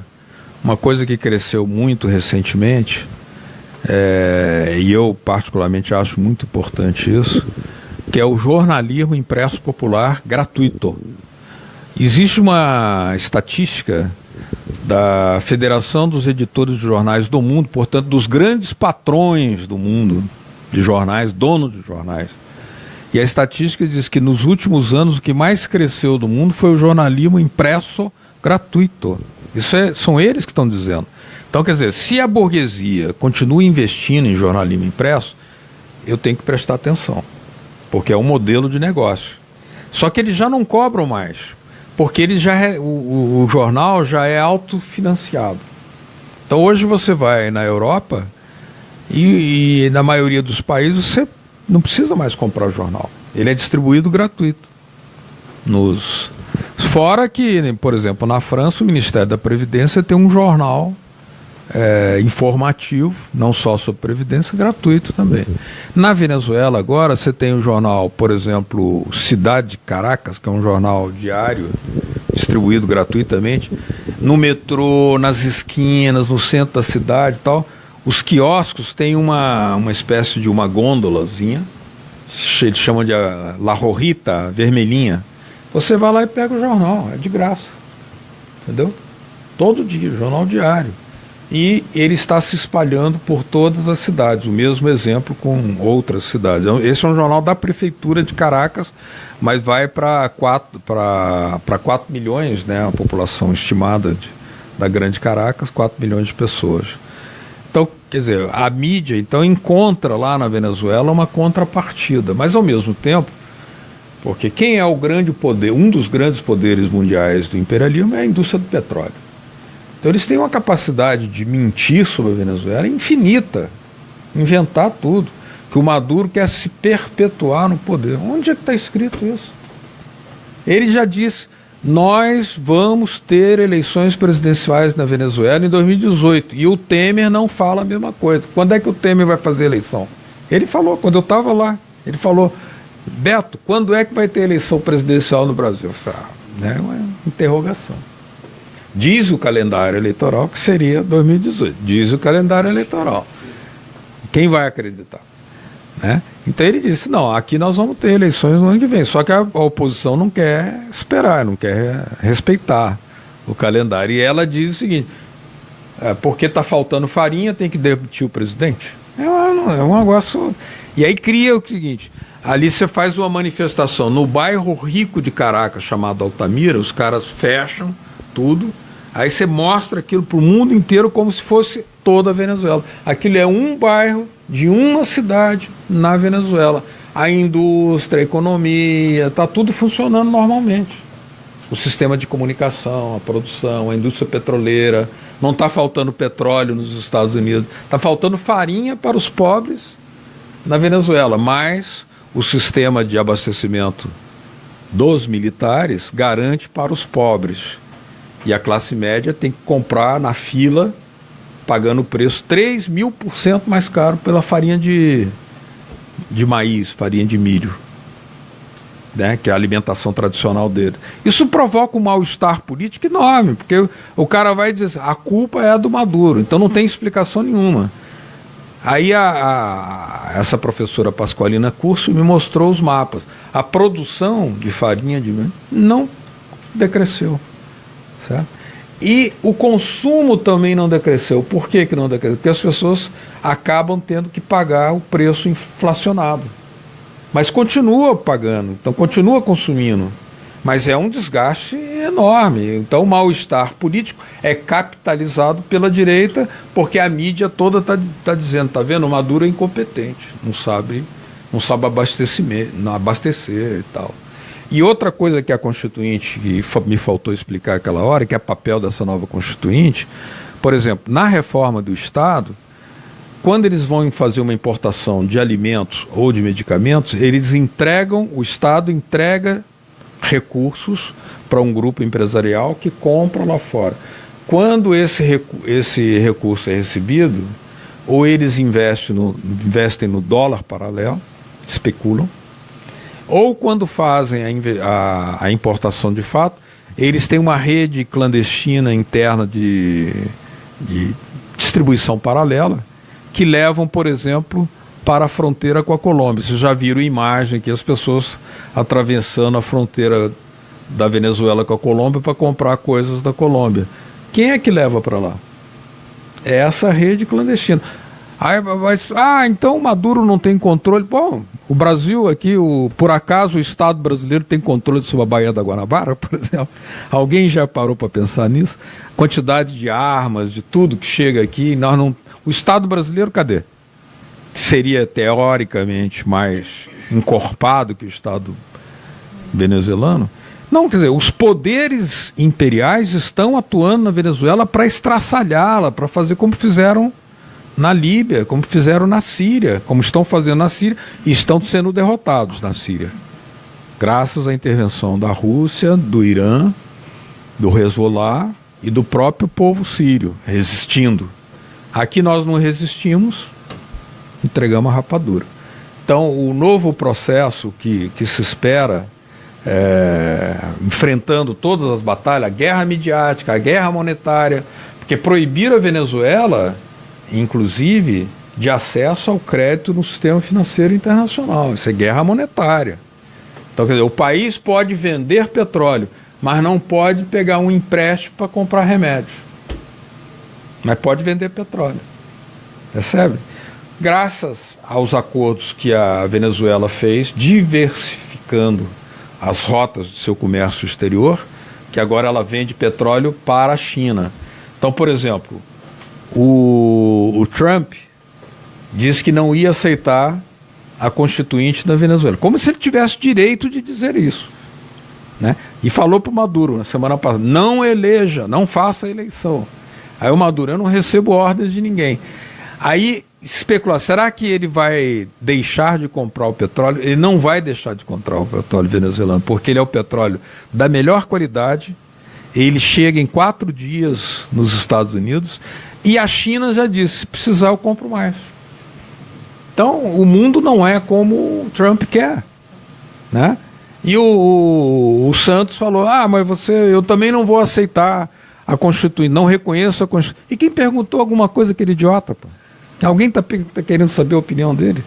uma coisa que cresceu muito recentemente, e eu particularmente acho muito importante isso, que é o jornalismo impresso popular gratuito. Existe uma estatística da Federação dos Editores de Jornais do Mundo, portanto, dos grandes patrões do mundo de jornais, donos de jornais. E a estatística diz que nos últimos anos o que mais cresceu do mundo foi o jornalismo impresso gratuito. São eles que estão dizendo. Então, quer dizer, se a burguesia continua investindo em jornalismo impresso, eu tenho que prestar atenção, porque é um modelo de negócio. Só que eles já não cobram mais, porque o jornal já é autofinanciado. Então hoje você vai na Europa e na maioria dos países você não precisa mais comprar o jornal. Ele é distribuído gratuito. Fora que, por exemplo, na França o Ministério da Previdência tem um jornal informativo, não só sobre Previdência, gratuito também. Na Venezuela agora você tem o jornal, por exemplo, Cidade de Caracas, que é um jornal diário, distribuído gratuitamente, no metrô, nas esquinas, no centro da cidade e tal. Os quioscos têm uma espécie de uma gôndolazinha, eles chamam de La Rorrita, vermelhinha. Você vai lá e pega o jornal, é de graça, entendeu? Todo dia, jornal diário. E ele está se espalhando por todas as cidades, o mesmo exemplo com outras cidades. Esse é um jornal da Prefeitura de Caracas, mas vai para 4 milhões, né, a população estimada da Grande Caracas, 4 milhões de pessoas. Então, quer dizer, a mídia então encontra lá na Venezuela uma contrapartida, mas ao mesmo tempo, porque quem é o grande poder, um dos grandes poderes mundiais do imperialismo é a indústria do petróleo. Então eles têm uma capacidade de mentir sobre a Venezuela infinita, inventar tudo. que o Maduro quer se perpetuar no poder. Onde é que está escrito isso? Ele já disse, nós vamos ter eleições presidenciais na Venezuela em 2018. E o Temer não fala a mesma coisa. Quando é que o Temer vai fazer eleição? Ele falou, quando eu estava lá, ele falou, Beto, quando é que vai ter eleição presidencial no Brasil? É uma interrogação. Diz o calendário eleitoral que seria 2018. Diz o calendário eleitoral. Quem vai acreditar? Né? Então ele disse, não, aqui nós vamos ter eleições no ano que vem. Só que a oposição não quer esperar, não quer respeitar o calendário. E ela diz o seguinte, porque está faltando farinha, tem que demitir o presidente. É um negócio... E aí cria o seguinte, ali você faz uma manifestação no bairro rico de Caracas, chamado Altamira, os caras fecham tudo, aí você mostra aquilo para o mundo inteiro como se fosse toda a Venezuela. Aquilo é um bairro de uma cidade na Venezuela. A indústria, a economia, está tudo funcionando normalmente. O sistema de comunicação, a produção, a indústria petroleira. Não está faltando petróleo nos Estados Unidos. Está faltando farinha para os pobres na Venezuela. Mas o sistema de abastecimento dos militares garante para os pobres. E a classe média tem que comprar na fila, pagando o preço 3.000% mais caro pela farinha de maíz, farinha de milho, né, que é a alimentação tradicional dele. Isso provoca um mal-estar político enorme, porque o cara vai dizer, a culpa é a do Maduro, então não tem explicação nenhuma. Aí essa professora Pasqualina Curso me mostrou os mapas. A produção de farinha de milho não decresceu. Certo? E o consumo também não decresceu. Por que não decresceu? Porque as pessoas acabam tendo que pagar o preço inflacionado. Mas continua pagando, então continua consumindo. Mas é um desgaste enorme. Então o mal-estar político é capitalizado pela direita, porque a mídia toda está dizendo, está vendo, o Maduro é incompetente, não sabe abastecer e tal. E outra coisa que a Constituinte, que me faltou explicar aquela hora, que é o papel dessa nova Constituinte, por exemplo, na reforma do Estado, quando eles vão fazer uma importação de alimentos ou de medicamentos, o Estado entrega recursos para um grupo empresarial que compra lá fora. Quando esse recurso é recebido, ou eles investem no dólar paralelo, especulam, ou quando fazem a importação de fato, eles têm uma rede clandestina interna de distribuição paralela, que levam, por exemplo, para a fronteira com a Colômbia. Vocês já viram imagem aqui, as pessoas atravessando a fronteira da Venezuela com a Colômbia para comprar coisas da Colômbia. Quem é que leva para lá? É essa rede clandestina. Então o Maduro não tem controle. Bom, o Brasil aqui, por acaso o Estado brasileiro tem controle sobre a Baía da Guanabara, por exemplo? Alguém já parou para pensar nisso? Quantidade de armas, de tudo que chega aqui, o Estado brasileiro, cadê? Que seria teoricamente mais encorpado que o Estado venezuelano. Não, quer dizer, os poderes imperiais estão atuando na Venezuela para estraçalhá-la, para fazer como fizeram na Líbia, como fizeram na Síria, como estão fazendo na Síria, e estão sendo derrotados na Síria. Graças à intervenção da Rússia, do Irã, do Hezbollah e do próprio povo sírio, resistindo. Aqui nós não resistimos, entregamos a rapadura. Então, o novo processo que se espera, enfrentando todas as batalhas, a guerra midiática, a guerra monetária, porque proibir a Venezuela, inclusive, de acesso ao crédito no sistema financeiro internacional. Isso é guerra monetária. Então, quer dizer, o país pode vender petróleo, mas não pode pegar um empréstimo para comprar remédio. Mas pode vender petróleo. Percebe? Graças aos acordos que a Venezuela fez, diversificando as rotas do seu comércio exterior, que agora ela vende petróleo para a China. Então, por exemplo, o Trump disse que não ia aceitar a Constituinte da Venezuela, como se ele tivesse direito de dizer isso, né? E falou para o Maduro na semana passada, não eleja, não faça a eleição. Aí o Maduro, eu não recebo ordens de ninguém. Aí especula, será que ele vai deixar de comprar o petróleo? Ele não vai deixar de comprar o petróleo venezuelano, porque ele é o petróleo da melhor qualidade, ele chega em 4 dias nos Estados Unidos, e a China já disse, se precisar eu compro mais. Então o mundo não é como o Trump quer, né? E o Santos falou, mas eu também não vou aceitar a Constituição, não reconheço a Constituição. E quem perguntou alguma coisa, aquele idiota, pô? Alguém está querendo saber a opinião dele?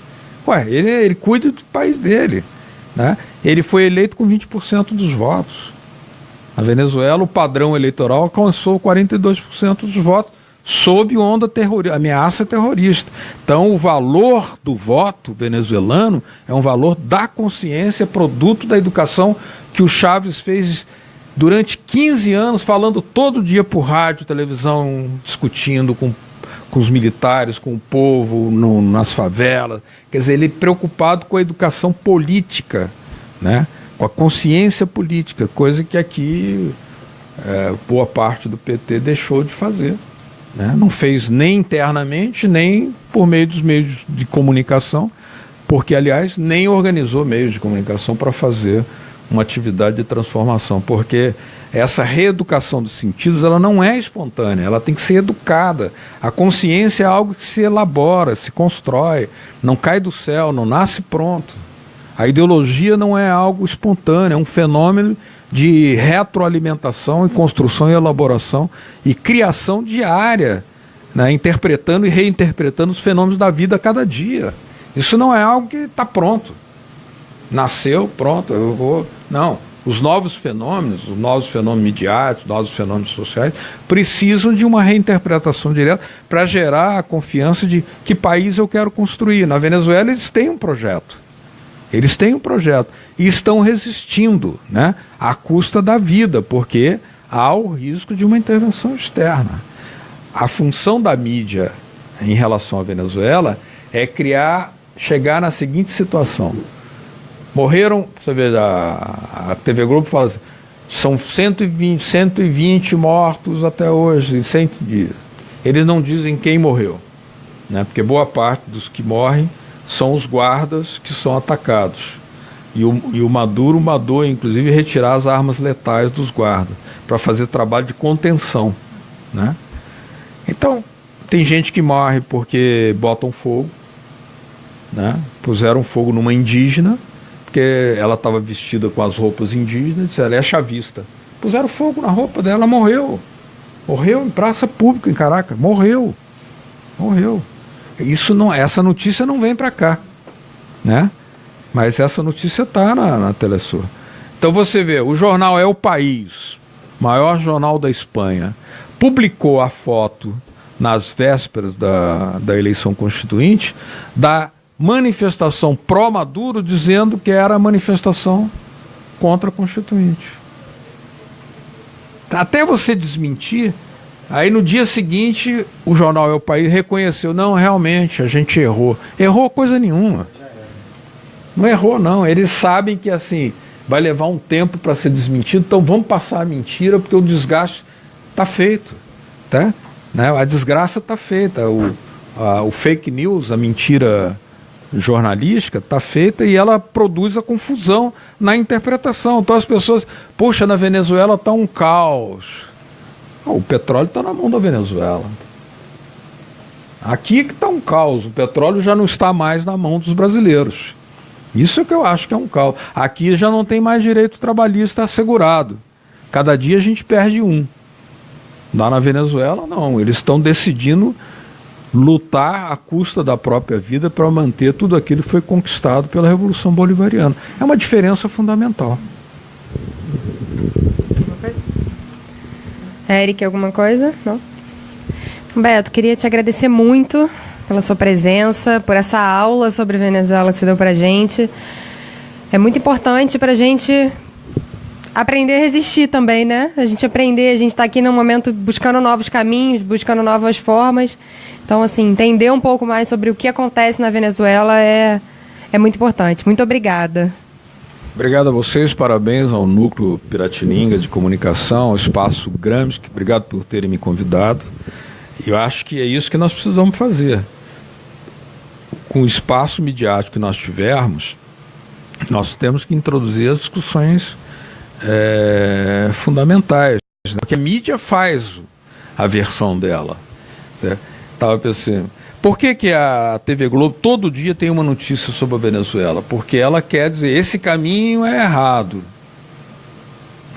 Ué, ele cuida do país dele, né? Ele foi eleito com 20% dos votos. Na Venezuela, o padrão eleitoral alcançou 42% dos votos, sob onda ameaça terrorista. Então, o valor do voto venezuelano é um valor da consciência, produto da educação que o Chávez fez durante 15 anos, falando todo dia por rádio, televisão, discutindo com os militares, com o povo, nas favelas. Quer dizer, ele é preocupado com a educação política, né? Com a consciência política, coisa que aqui boa parte do PT deixou de fazer, né? Não fez nem internamente, nem por meio dos meios de comunicação, porque, aliás, nem organizou meios de comunicação para fazer uma atividade de transformação, porque essa reeducação dos sentidos, ela não é espontânea, ela tem que ser educada. A consciência é algo que se elabora, se constrói, não cai do céu, não nasce pronto. A ideologia não é algo espontâneo, é um fenômeno de retroalimentação e construção e elaboração e criação diária, né, interpretando e reinterpretando os fenômenos da vida a cada dia. Isso não é algo que está pronto. Nasceu, pronto, eu vou... Não. Os novos fenômenos midiáticos, os novos fenômenos sociais, precisam de uma reinterpretação direta para gerar a confiança de que país eu quero construir. Na Venezuela eles têm um projeto. Eles têm um projeto e estão resistindo, né, à custa da vida, porque há o risco de uma intervenção externa. A função da mídia em relação à Venezuela é chegar na seguinte situação. Morreram, você vê, a TV Globo fala assim, são 120 mortos até hoje, em 100 dias. Eles não dizem quem morreu, né? Porque boa parte dos que morrem são os guardas que são atacados. E o Maduro mandou, inclusive, retirar as armas letais dos guardas, para fazer trabalho de contenção, né? Então, tem gente que morre porque botam fogo, né? Puseram fogo numa indígena, porque ela estava vestida com as roupas indígenas, disseram, ela é chavista. Puseram fogo na roupa dela, ela morreu. Morreu em praça pública em Caracas, morreu. Essa notícia não vem para cá, né? Mas essa notícia está na Telesur. Então você vê, o jornal É o País, maior jornal da Espanha, publicou a foto nas vésperas da eleição constituinte da manifestação pró-Maduro, dizendo que era manifestação contra a Constituinte. Até você desmentir, aí no dia seguinte o jornal É o País reconheceu, não, realmente a gente errou. Errou coisa nenhuma. Não errou não, eles sabem que assim vai levar um tempo para ser desmentido, então vamos passar a mentira porque o desgaste está feito, tá? Né? A desgraça está feita, o fake news, a mentira jornalística está feita e ela produz a confusão na interpretação. Então as pessoas, poxa, na Venezuela está um caos. O petróleo está na mão da Venezuela. Aqui que está um caos, o petróleo já não está mais na mão dos brasileiros. Isso é que eu acho que é um caos. Aqui já não tem mais direito trabalhista assegurado. Cada dia a gente perde um. Lá na Venezuela não, eles estão decidindo lutar à custa da própria vida para manter tudo aquilo que foi conquistado pela Revolução Bolivariana. É uma diferença fundamental. Eric, alguma coisa? Não? Beto, queria te agradecer muito pela sua presença, por essa aula sobre Venezuela que você deu para a gente. É muito importante para a gente aprender a resistir também, né? A gente está aqui num momento buscando novos caminhos, buscando novas formas. Então, assim, entender um pouco mais sobre o que acontece na Venezuela é muito importante. Muito obrigada. Obrigado a vocês, parabéns ao Núcleo Piratininga de Comunicação, ao Espaço Gramsci, obrigado por terem me convidado. E eu acho que é isso que nós precisamos fazer. com o espaço midiático que nós tivermos, nós temos que introduzir as discussões fundamentais, né? Porque a mídia faz a versão dela. Estava pensando, por que a TV Globo todo dia tem uma notícia sobre a Venezuela? Porque ela quer dizer, esse caminho é errado.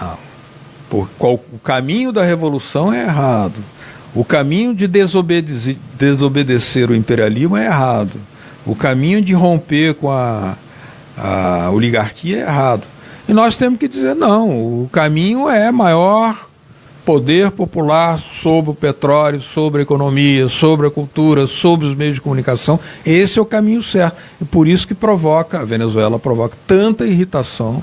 Não. O caminho da revolução é errado. O caminho de desobedecer o imperialismo é errado. O caminho de romper com a oligarquia é errado. E nós temos que dizer, não, o caminho é maior poder popular sobre o petróleo, sobre a economia, sobre a cultura, sobre os meios de comunicação. Esse é o caminho certo. E por isso que a Venezuela provoca tanta irritação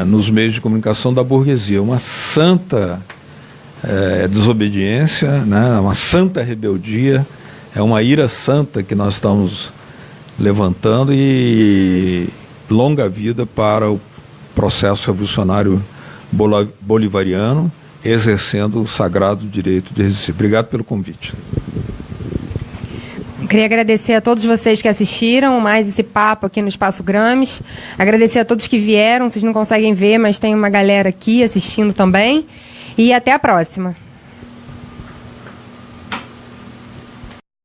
nos meios de comunicação da burguesia. Uma santa desobediência, né? Uma santa rebeldia, é uma ira santa que nós estamos levantando, e longa vida para o processo revolucionário bolivariano, exercendo o sagrado direito de resistir. Obrigado pelo convite. Eu queria agradecer a todos vocês que assistiram mais esse papo aqui no Espaço Grams. Agradecer a todos que vieram. Vocês não conseguem ver, mas tem uma galera aqui assistindo também. E até a próxima.